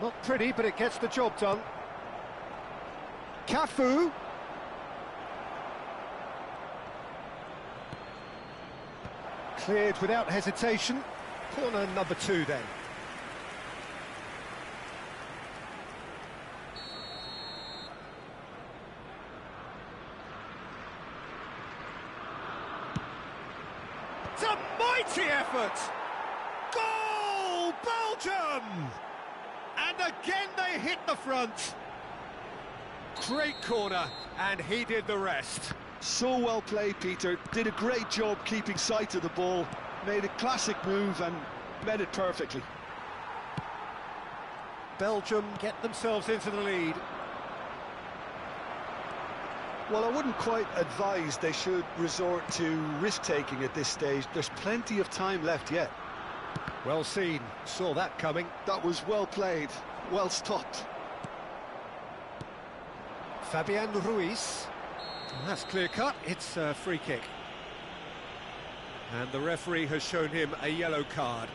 Not pretty, but it gets the job done. Cafu. Cleared without hesitation. Corner number 2 then. It's a mighty effort! Goal! Belgium! And again they hit the front. Great corner, and he did the rest. So well played, Peter. Did a great job keeping sight of the ball. Made a classic move and met it perfectly. Belgium get themselves into the lead. Well, I wouldn't quite advise they should resort to risk-taking at this stage. There's plenty of time left yet. Well seen. Saw that coming. That was well played. Well stopped. Fabian Ruiz. That's clear-cut. It's a free kick. And the referee has shown him a yellow card.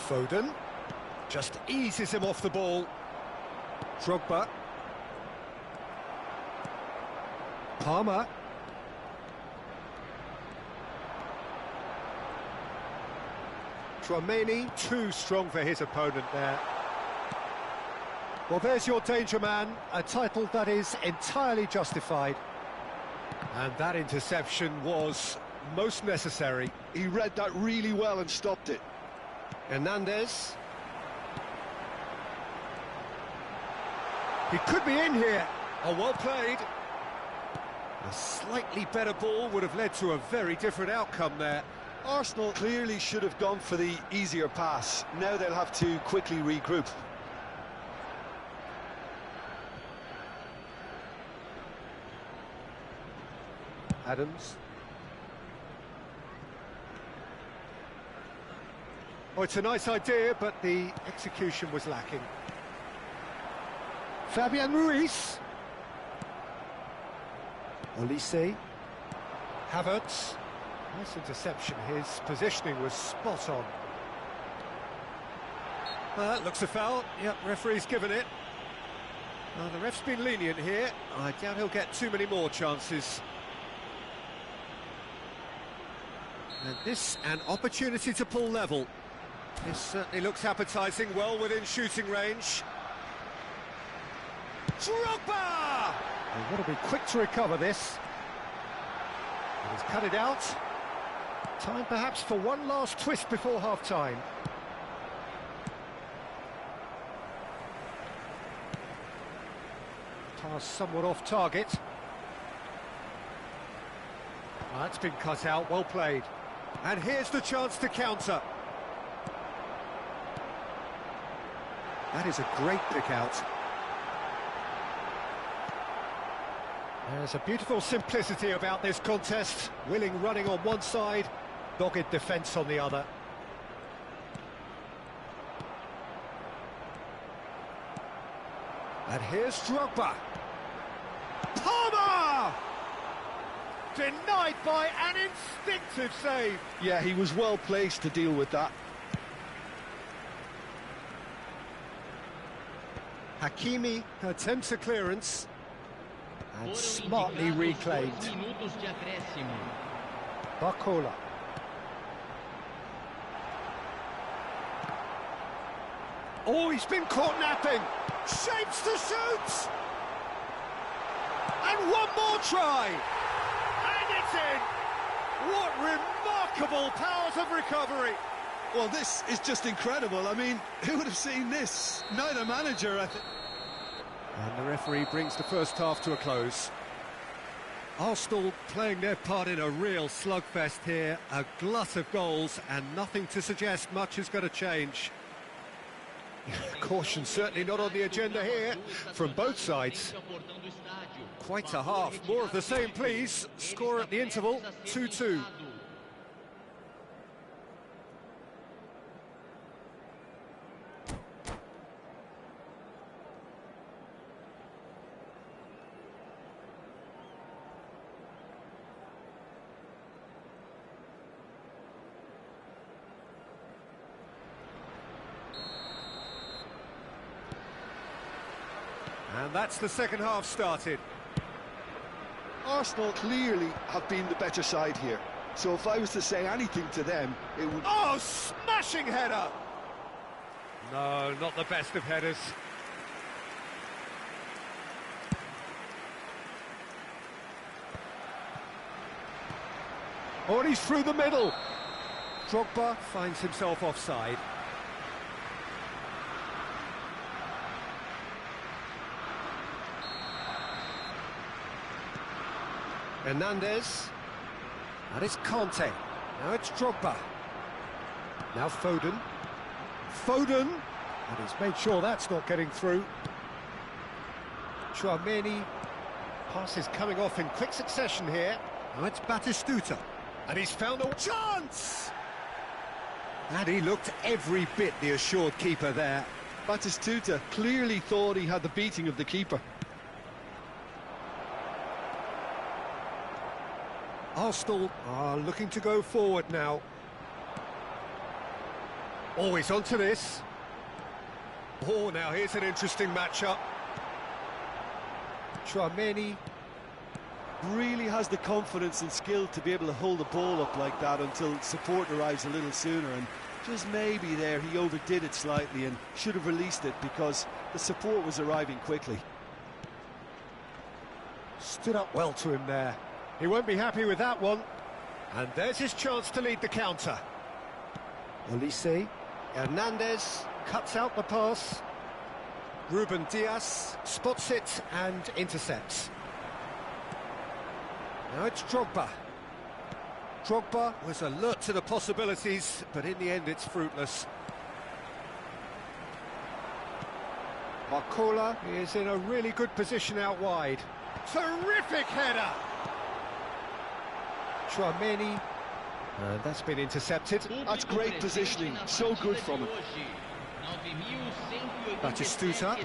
Foden just eases him off the ball. Drogba. Palmer. Tchouaméni too strong for his opponent there. Well, there's your danger man, a title that is entirely justified. And that interception was most necessary. He read that really well and stopped it. Hernandez. He could be in here. Oh, well played. A slightly better ball would have led to a very different outcome there. Arsenal clearly should have gone for the easier pass. Now they'll have to quickly regroup. Adams. Oh, it's a nice idea, but the execution was lacking. Fabian Ruiz. Olise. Havertz. Nice interception. His positioning was spot on. That looks a foul. Yep, referee's given it. The ref's been lenient here. I doubt he'll get too many more chances. And this, an opportunity to pull level. This certainly looks appetising, well within shooting range. Drogba! They've got to be quick to recover this. He's cut it out. Time perhaps for one last twist before half-time. Pass somewhat off target. That's been cut out, well played. And here's the chance to counter. That is a great pick out. There's a beautiful simplicity about this contest. Willing running on one side, dogged defence on the other. And here's Drogba. Palmer! Denied by an instinctive save. Yeah, he was well placed to deal with that. Hakimi attempts a clearance. And smartly reclaimed. Barcola. Oh, he's been caught napping. Shapes to shoot. And one more try. And it's in. What remarkable powers of recovery. Well, this is just incredible. I mean, who would have seen this? Neither manager, I think. And the referee brings the first half to a close. Arsenal playing their part in a real slugfest here. A glut of goals and nothing to suggest much is going to change. Caution certainly not on the agenda here from both sides. Quite a half. More of the same, please. Score at the interval, 2-2. And that's the second half started. Arsenal clearly have been the better side here. So if I was to say anything to them, it would... Oh, smashing header! No, not the best of headers. Oh, and he's through the middle. Drogba finds himself offside. Hernandez, and it's Conte, now it's Drogba, now Foden, and he's made sure that's not getting through. Tchouaméni, passes coming off in quick succession here, now it's Batistuta, and he's found a chance! And he looked every bit the assured keeper there. Batistuta clearly thought he had the beating of the keeper. Arsenal are looking to go forward now. Oh, he's onto this. Oh, now here's an interesting matchup. Tchouaméni Really has the confidence and skill to be able to hold the ball up like that until support arrives a little sooner, and just maybe there he overdid it slightly and should have released it because the support was arriving quickly. Stood up well to him there. He won't be happy with that one. And there's his chance to lead the counter. Olise, Hernandez cuts out the pass. Ruben Dias spots it and intercepts. Now it's Drogba. Drogba was alert to the possibilities, but in the end it's fruitless. Barcola is in a really good position out wide. Terrific header! Tchouaméni, and that's been intercepted. That's great positioning, so good from him. Batistuta.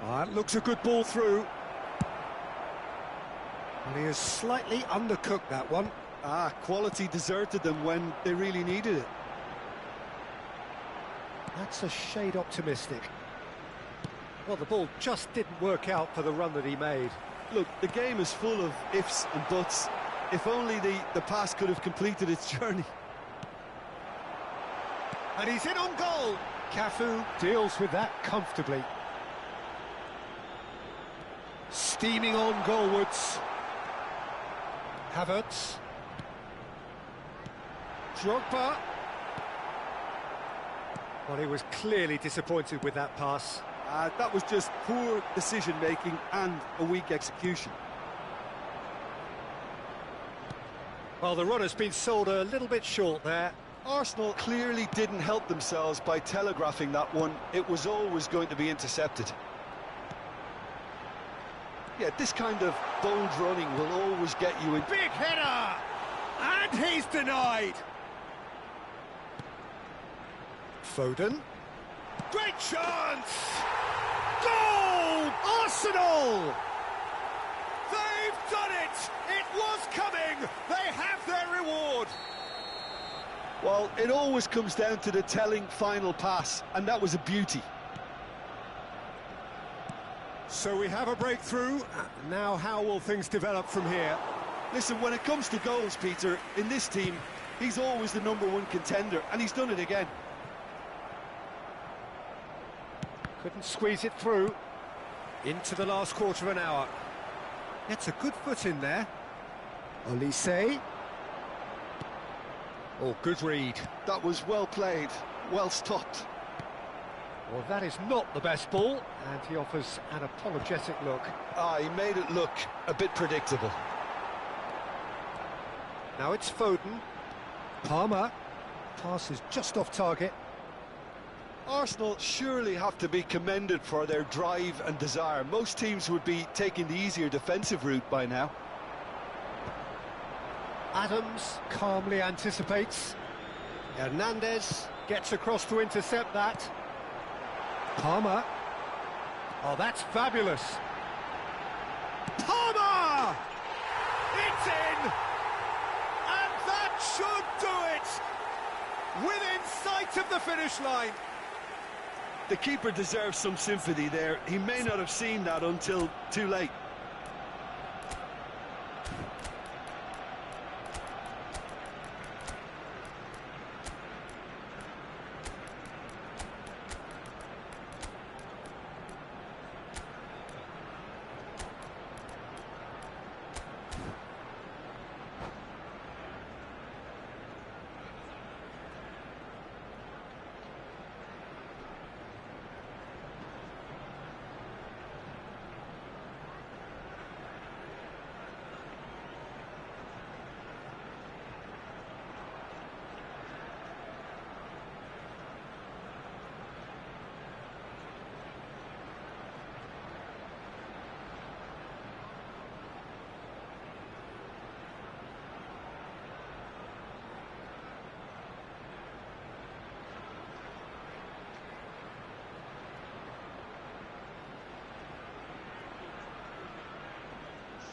That looks a good ball through. And he has slightly undercooked that one. Quality deserted them when they really needed it. That's a shade optimistic. Well, the ball just didn't work out for the run that he made. Look, the game is full of ifs and buts. If only the pass could have completed its journey. And he's in on goal. Cafu deals with that comfortably. Steaming on goalwards. Havertz. Drogba. Well, he was clearly disappointed with that pass. That was just poor decision-making and a weak execution. Well, the run has been sold a little bit short there. Arsenal clearly didn't help themselves by telegraphing that one. It was always going to be intercepted. Yeah, this kind of bold running will always get you in. Big header! And he's denied! Foden. Great chance! Goal! Arsenal! They've done it! It was coming! They have their reward! Well, it always comes down to the telling final pass, and that was a beauty. So we have a breakthrough. Now how will things develop from here? Listen, when it comes to goals, Peter, in this team, he's always the #1 contender, and he's done it again. Couldn't squeeze it through. Into the last quarter of an hour. Gets a good foot in there. Olise. Oh, good read. That was well played, well stopped. Well, that is not the best ball, and he offers an apologetic look. He made it look a bit predictable. Now it's Foden. Palmer. Pass is just off target. Arsenal surely have to be commended for their drive and desire. Most teams would be taking the easier defensive route by now. Adams calmly anticipates. Hernandez gets across to intercept that. Palmer. Oh, that's fabulous. Palmer! It's in! And that should do it! Within sight of the finish line. The keeper deserves some sympathy there. He may not have seen that until too late.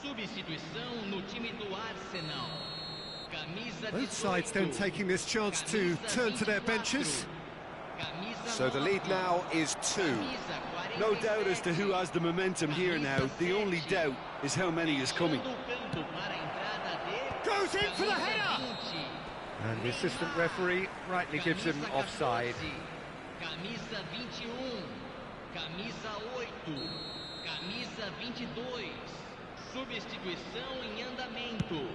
Substituição no time do Arsenal. Camisa Both sides then taking this chance to turn to their benches. So the lead now is 2. No doubt as to who has the momentum here now. The only doubt is how many is coming. Goes in for the header! And the assistant referee rightly gives him offside. Camisa 21, camisa 8, camisa 22. Substituição em andamento.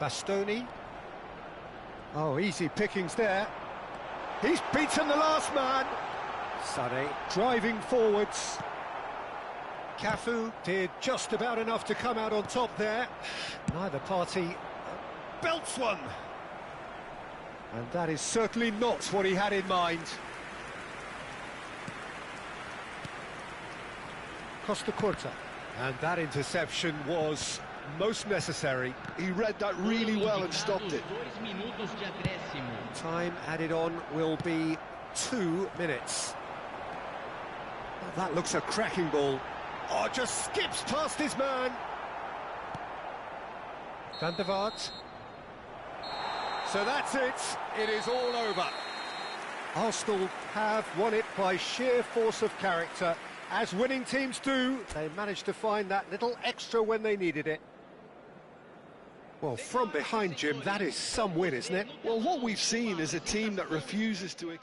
Bastoni. Oh, easy pickings there. He's beaten the last man. Sané driving forwards. Cafu did just about enough to come out on top there. Neither party belts one. And that is certainly not what he had in mind. Costa Curta. And that interception was most necessary. He read that really well and stopped it. Time added on will be 2 minutes. Oh, that looks a cracking ball. Oh, just skips past his man. Van der Vaart. So that's it. It is all over. Arsenal have won it by sheer force of character. As winning teams do, they managed to find that little extra when they needed it. Well, from behind, Jim, that is some win, isn't it? Well, what we've seen is a team that refuses to...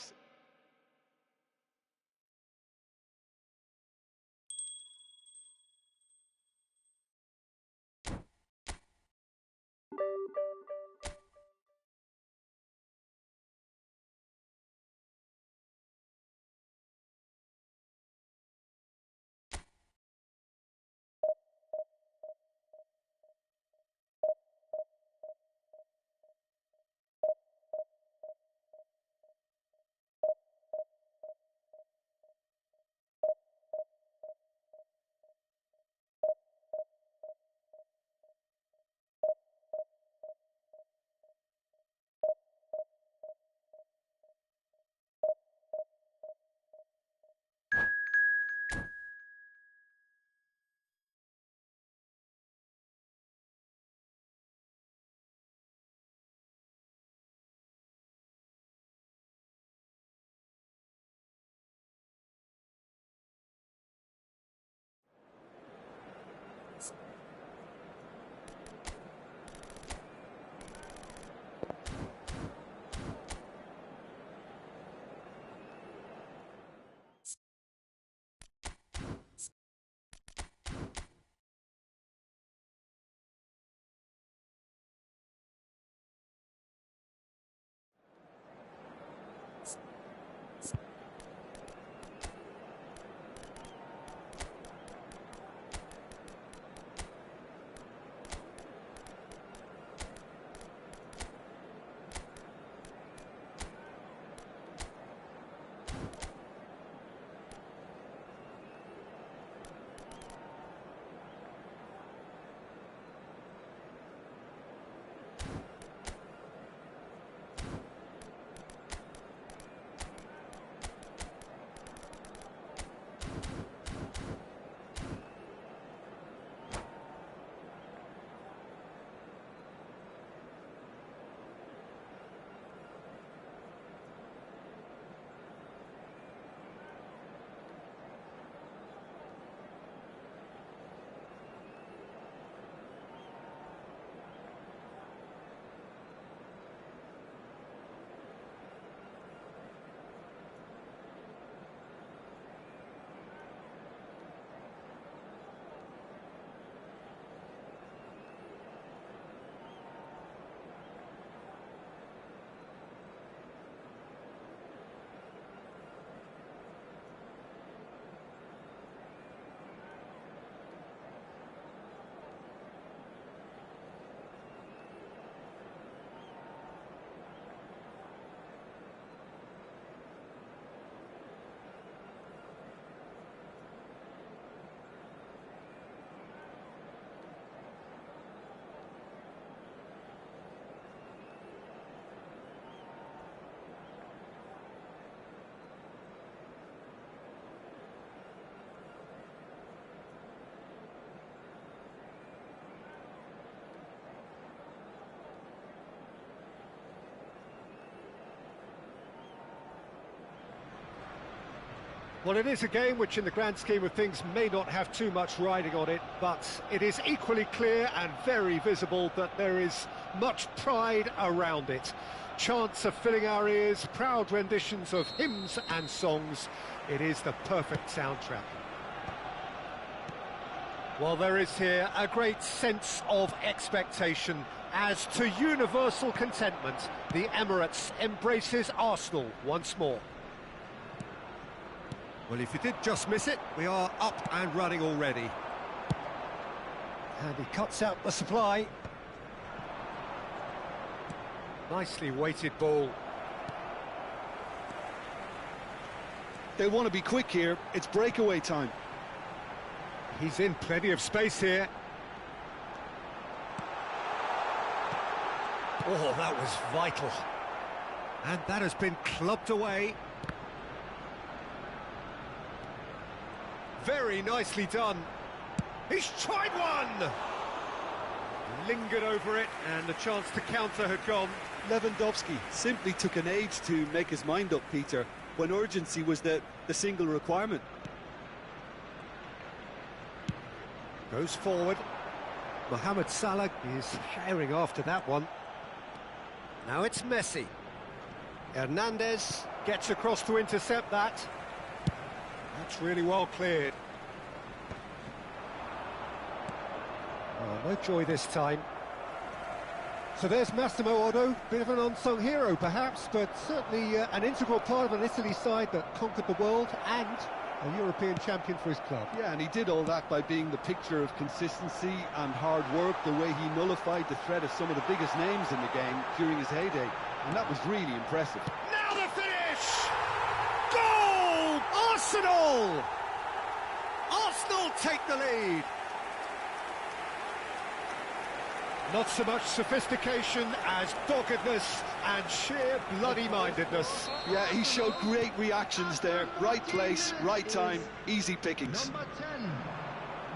Well, it is a game which, in the grand scheme of things, may not have too much riding on it, but it is equally clear and very visible that there is much pride around it. Chants are filling our ears, proud renditions of hymns and songs. It is the perfect soundtrack. Well, there is here a great sense of expectation as, to universal contentment, the Emirates embraces Arsenal once more. Well, if you did just miss it, we are up and running already. And he cuts out the supply. Nicely weighted ball. They want to be quick here. It's breakaway time. He's in plenty of space here. Oh, that was vital. And that has been clubbed away. Very nicely done. He's tried one! Lingered over it, and the chance to counter had gone. Lewandowski simply took an age to make his mind up, Peter, when urgency was the single requirement. Goes forward. Mohamed Salah is showering after that one. Now it's Messi. Hernandez gets across to intercept that. That's really well cleared. Oh, no joy this time. So there's Massimo Otto, bit of an unsung hero perhaps, but certainly an integral part of an Italy side that conquered the world and a European champion for his club. Yeah, and he did all that by being the picture of consistency and hard work, the way he nullified the threat of some of the biggest names in the game during his heyday, and that was really impressive. Now the finish! Goal! Arsenal! Arsenal take the lead. Not so much sophistication as doggedness and sheer bloody-mindedness. Yeah, he showed great reactions there. Right place, right time, easy pickings. Number 10,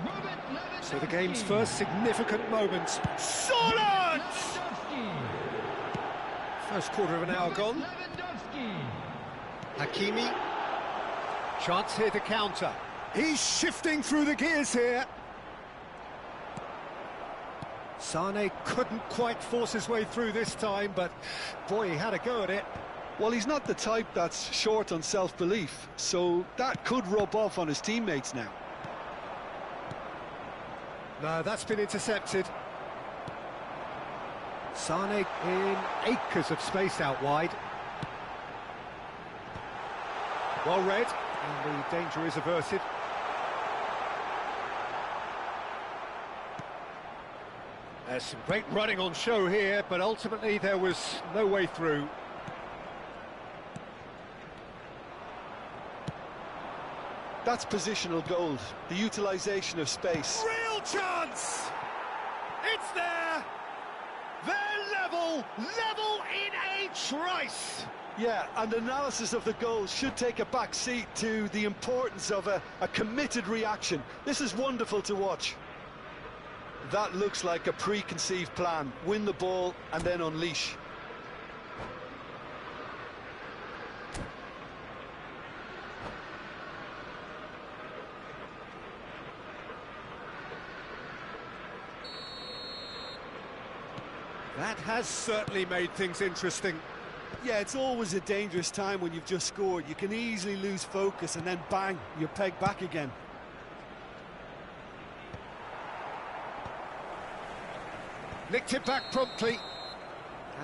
Robert Lewandowski. So the game's first significant moments. Solid! First quarter of an hour gone. Lewandowski. Hakimi. Chance here to counter. He's shifting through the gears here. Sane couldn't quite force his way through this time, but boy, he had a go at it. Well, he's not the type that's short on self-belief, so that could rub off on his teammates now. No, that's been intercepted. Sane in acres of space out wide. Well read, and the danger is averted. There's some great running on show here, but ultimately there was no way through. That's positional gold, the utilisation of space. Real chance! It's there! They're level in a trice! Yeah, and analysis of the goal should take a back seat to the importance of a committed reaction. This is wonderful to watch. That looks like a preconceived plan. Win the ball and then unleash. That has certainly made things interesting. Yeah, it's always a dangerous time when you've just scored. You can easily lose focus and then bang, you're pegged back again. Nicked it back promptly,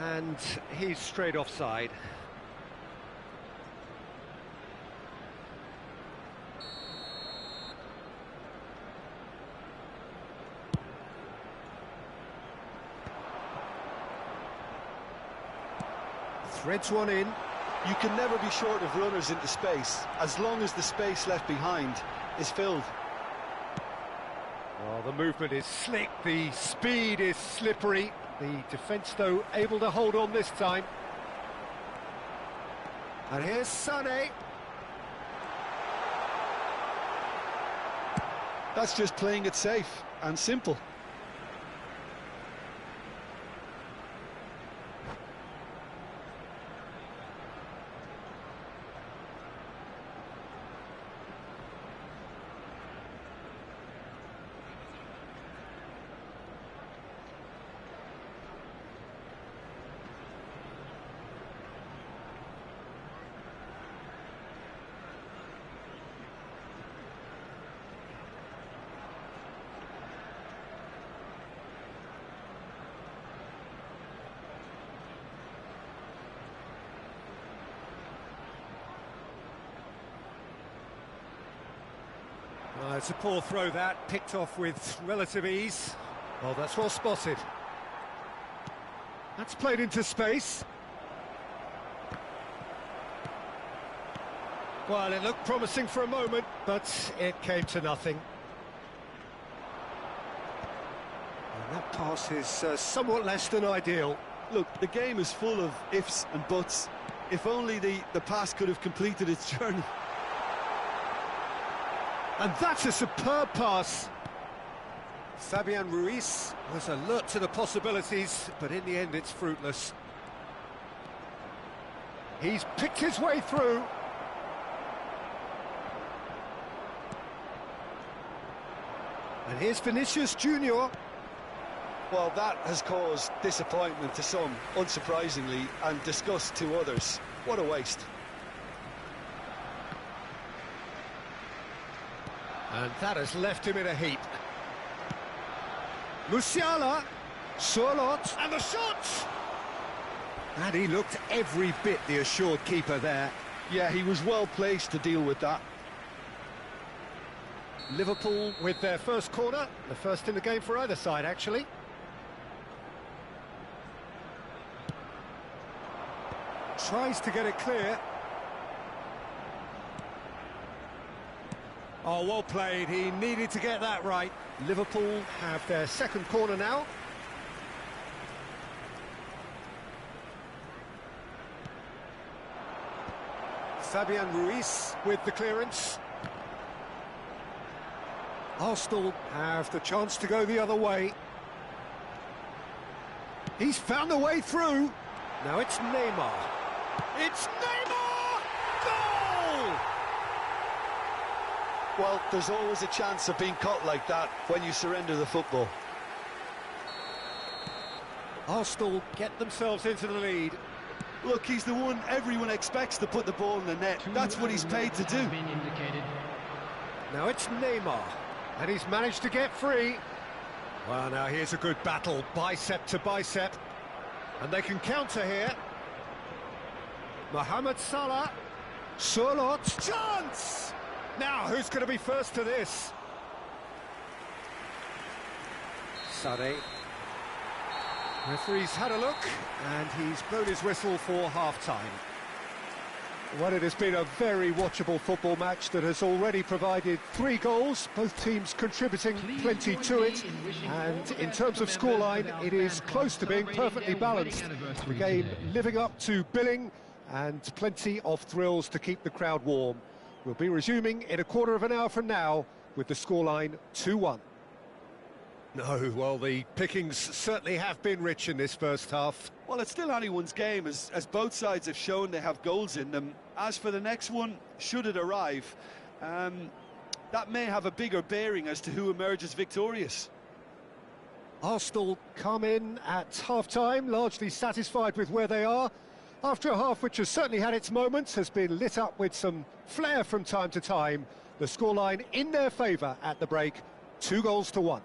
and he's straight offside. Threads one in. You can never be short of runners into space, as long as the space left behind is filled. Well, the movement is slick, the speed is slippery. The defence, though, able to hold on this time. And here's Sané. That's just playing it safe and simple. It's a poor throw that, picked off with relative ease. Well, that's well spotted. That's played into space. Well, it looked promising for a moment, but it came to nothing. And that pass is somewhat less than ideal. Look, the game is full of ifs and buts. If only the pass could have completed its journey. And that's a superb pass. Fabian Ruiz was alert to the possibilities, but in the end it's fruitless. He's picked his way through. And here's Vinicius Junior. Well, that has caused disappointment to some, unsurprisingly, and disgust to others. What a waste. And that has left him in a heap. Musiala, Sørloth, and the shot! And he looked every bit the assured keeper there. Yeah, he was well placed to deal with that. Liverpool with their first corner, the first in the game for either side, actually. Tries to get it clear. Oh, well played. He needed to get that right. Liverpool have their second corner now. Fabian Ruiz with the clearance. Arsenal have the chance to go the other way. He's found a way through. Now it's Neymar. It's Neymar! Goal! Well, there's always a chance of being caught like that when you surrender the football. Arsenal get themselves into the lead. Look, he's the one everyone expects to put the ball in the net. That's what he's paid to do. Now it's Neymar, and he's managed to get free. Well, now here's a good battle, bicep to bicep. And they can counter here. Mohamed Salah. Sørloth. Chance! Now, who's going to be first to this? Sade. Referee's had a look, and he's blown his whistle for half-time. Well, it has been a very watchable football match that has already provided 3 goals, both teams contributing plenty to it. And in terms of scoreline, it is close to being perfectly balanced. The game living up to billing and plenty of thrills to keep the crowd warm. We'll be resuming in a quarter of an hour from now with the scoreline 2-1. No, well, the pickings certainly have been rich in this first half. Well, it's still anyone's game, as both sides have shown they have goals in them. As for the next one, should it arrive, that may have a bigger bearing as to who emerges victorious. Arsenal come in at half-time, largely satisfied with where they are. After a half which has certainly had its moments, has been lit up with some flair from time to time. The scoreline in their favour at the break, 2-1.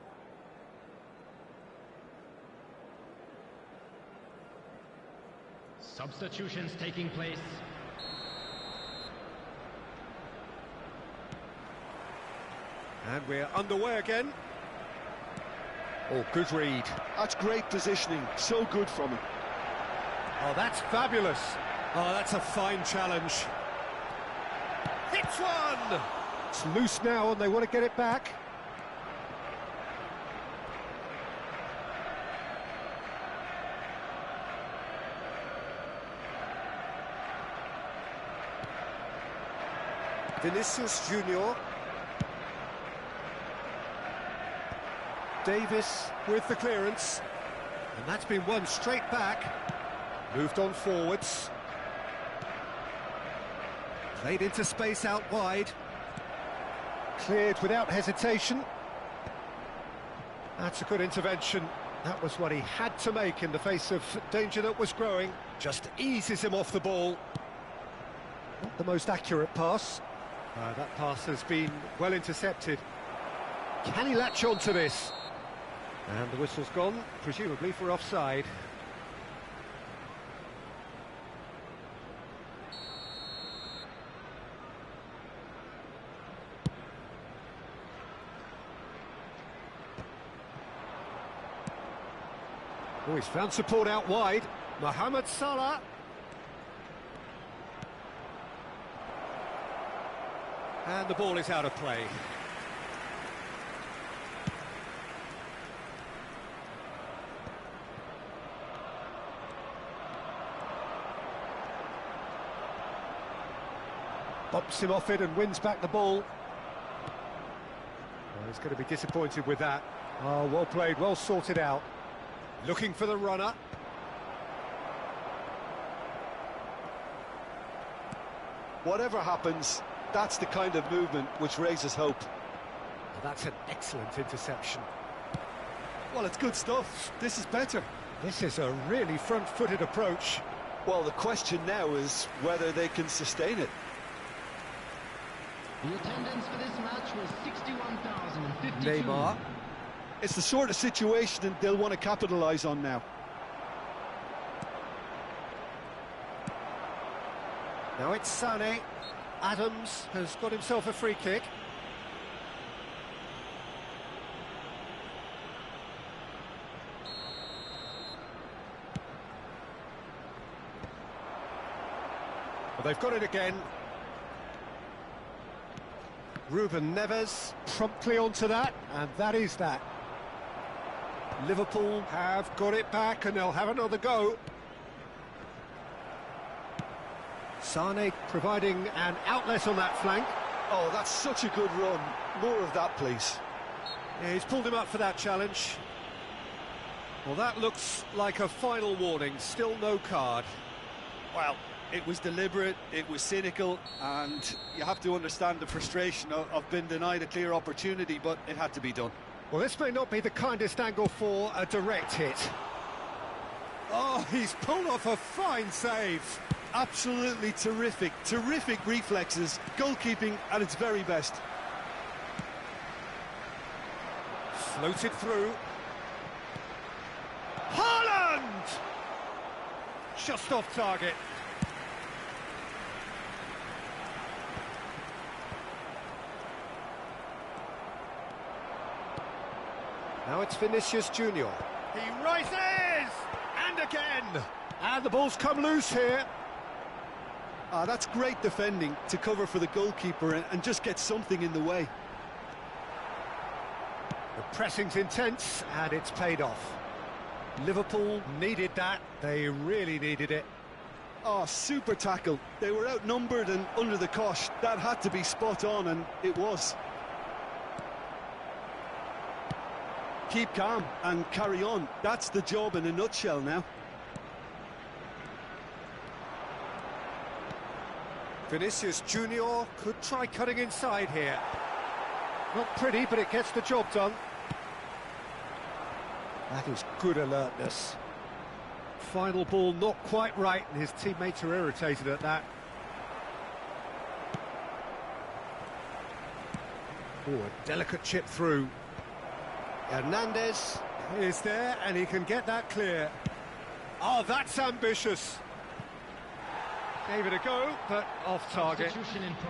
Substitutions taking place. And we're underway again. Oh, good read. That's great positioning, so good from him. Oh, that's fabulous. Oh, that's a fine challenge. Hits one! It's loose now and they want to get it back. Vinicius Junior. Davis with the clearance. And that's been won straight back. Moved on forwards. Played into space out wide. Cleared without hesitation. That's a good intervention. That was what he had to make in the face of danger that was growing. Just eases him off the ball. Not the most accurate pass. That pass has been well intercepted. Can he latch on to this? And the whistle's gone, presumably for offside. Oh, he's found support out wide. Mohamed Salah. And the ball is out of play. Bumps him off it and wins back the ball. Well, he's going to be disappointed with that. Oh, well played, well sorted out. Looking for the runner. Whatever happens, that's the kind of movement which raises hope. That's an excellent interception. Well, it's good stuff. This is better. This is a really front-footed approach. Well, the question now is whether they can sustain it. The attendance for this match was 61,052. Neymar. It's the sort of situation that they'll want to capitalise on now. Now it's Sané. Adams has got himself a free kick. Well, they've got it again. Ruben Neves promptly onto that, and that is that. Liverpool have got it back, and they'll have another go. Sané providing an outlet on that flank. Oh, that's such a good run. More of that, please. Yeah, he's pulled him up for that challenge. Well, that looks like a final warning. Still no card. Well, it was deliberate, it was cynical, and you have to understand the frustration of being denied a clear opportunity, but it had to be done. Well, this may not be the kindest angle for a direct hit. Oh, he's pulled off a fine save. Absolutely terrific, terrific reflexes, goalkeeping at its very best. Floated through. Haaland! Just off target. Now it's Vinicius Junior. He rises! And again! And the ball's come loose here. That's great defending to cover for the goalkeeper and just get something in the way. The pressing's intense, and it's paid off. Liverpool needed that. They really needed it. Oh, super tackle. They were outnumbered and under the cosh. That had to be spot on, and it was. Keep calm and carry on. That's the job in a nutshell now. Vinicius Junior could try cutting inside here. Not pretty, but it gets the job done. That is good alertness. Final ball not quite right, and his teammates are irritated at that. Oh, a delicate chip through. Hernandez is there, and he can get that clear. Oh, that's ambitious. Gave it a go, but off target.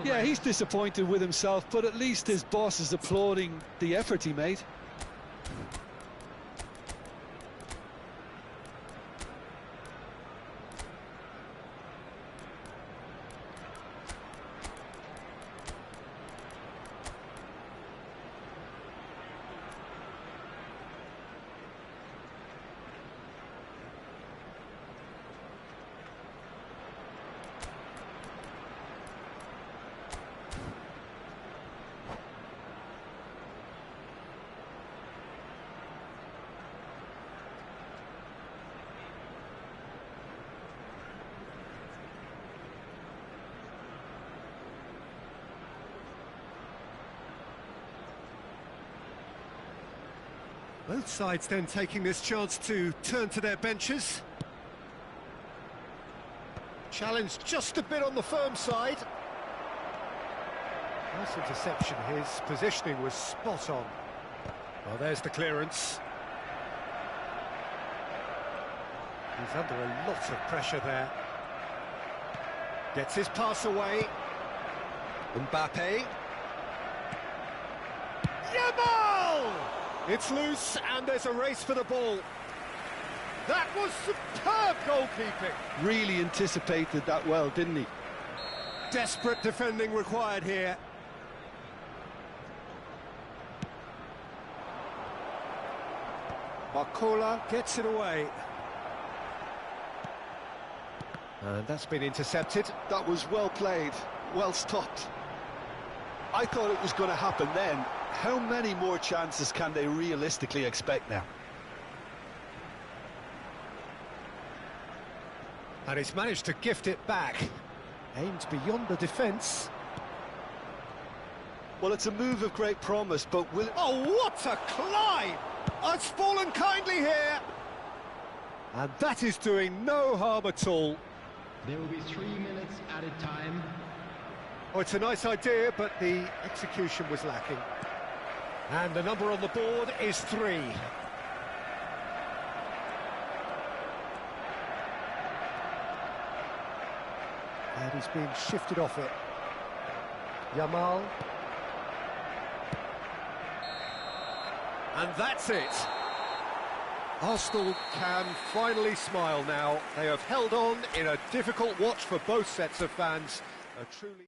Yeah, he's disappointed with himself, but at least his boss is applauding the effort he made. Both sides then taking this chance to turn to their benches. Challenge just a bit on the firm side. Nice interception, his positioning was spot on. Well, there's the clearance. He's under a lot of pressure there. Gets his pass away. Mbappe. Yamal! It's loose, and there's a race for the ball. That was superb goalkeeping. Really anticipated that well, didn't he? Desperate defending required here. Barcola gets it away. And that's been intercepted. That was well played, well stopped. I thought it was going to happen then. How many more chances can they realistically expect now? And he's managed to gift it back. Aimed beyond the defence. Well, it's a move of great promise, but will it... Oh, what a climb! Oh, it's fallen kindly here. And that is doing no harm at all. There will be 3 minutes added time. Oh, it's a nice idea, but the execution was lacking. And the number on the board is 3. And he's been shifted off it. Yamal. And that's it. Arsenal can finally smile now. They have held on in a difficult watch for both sets of fans. A truly...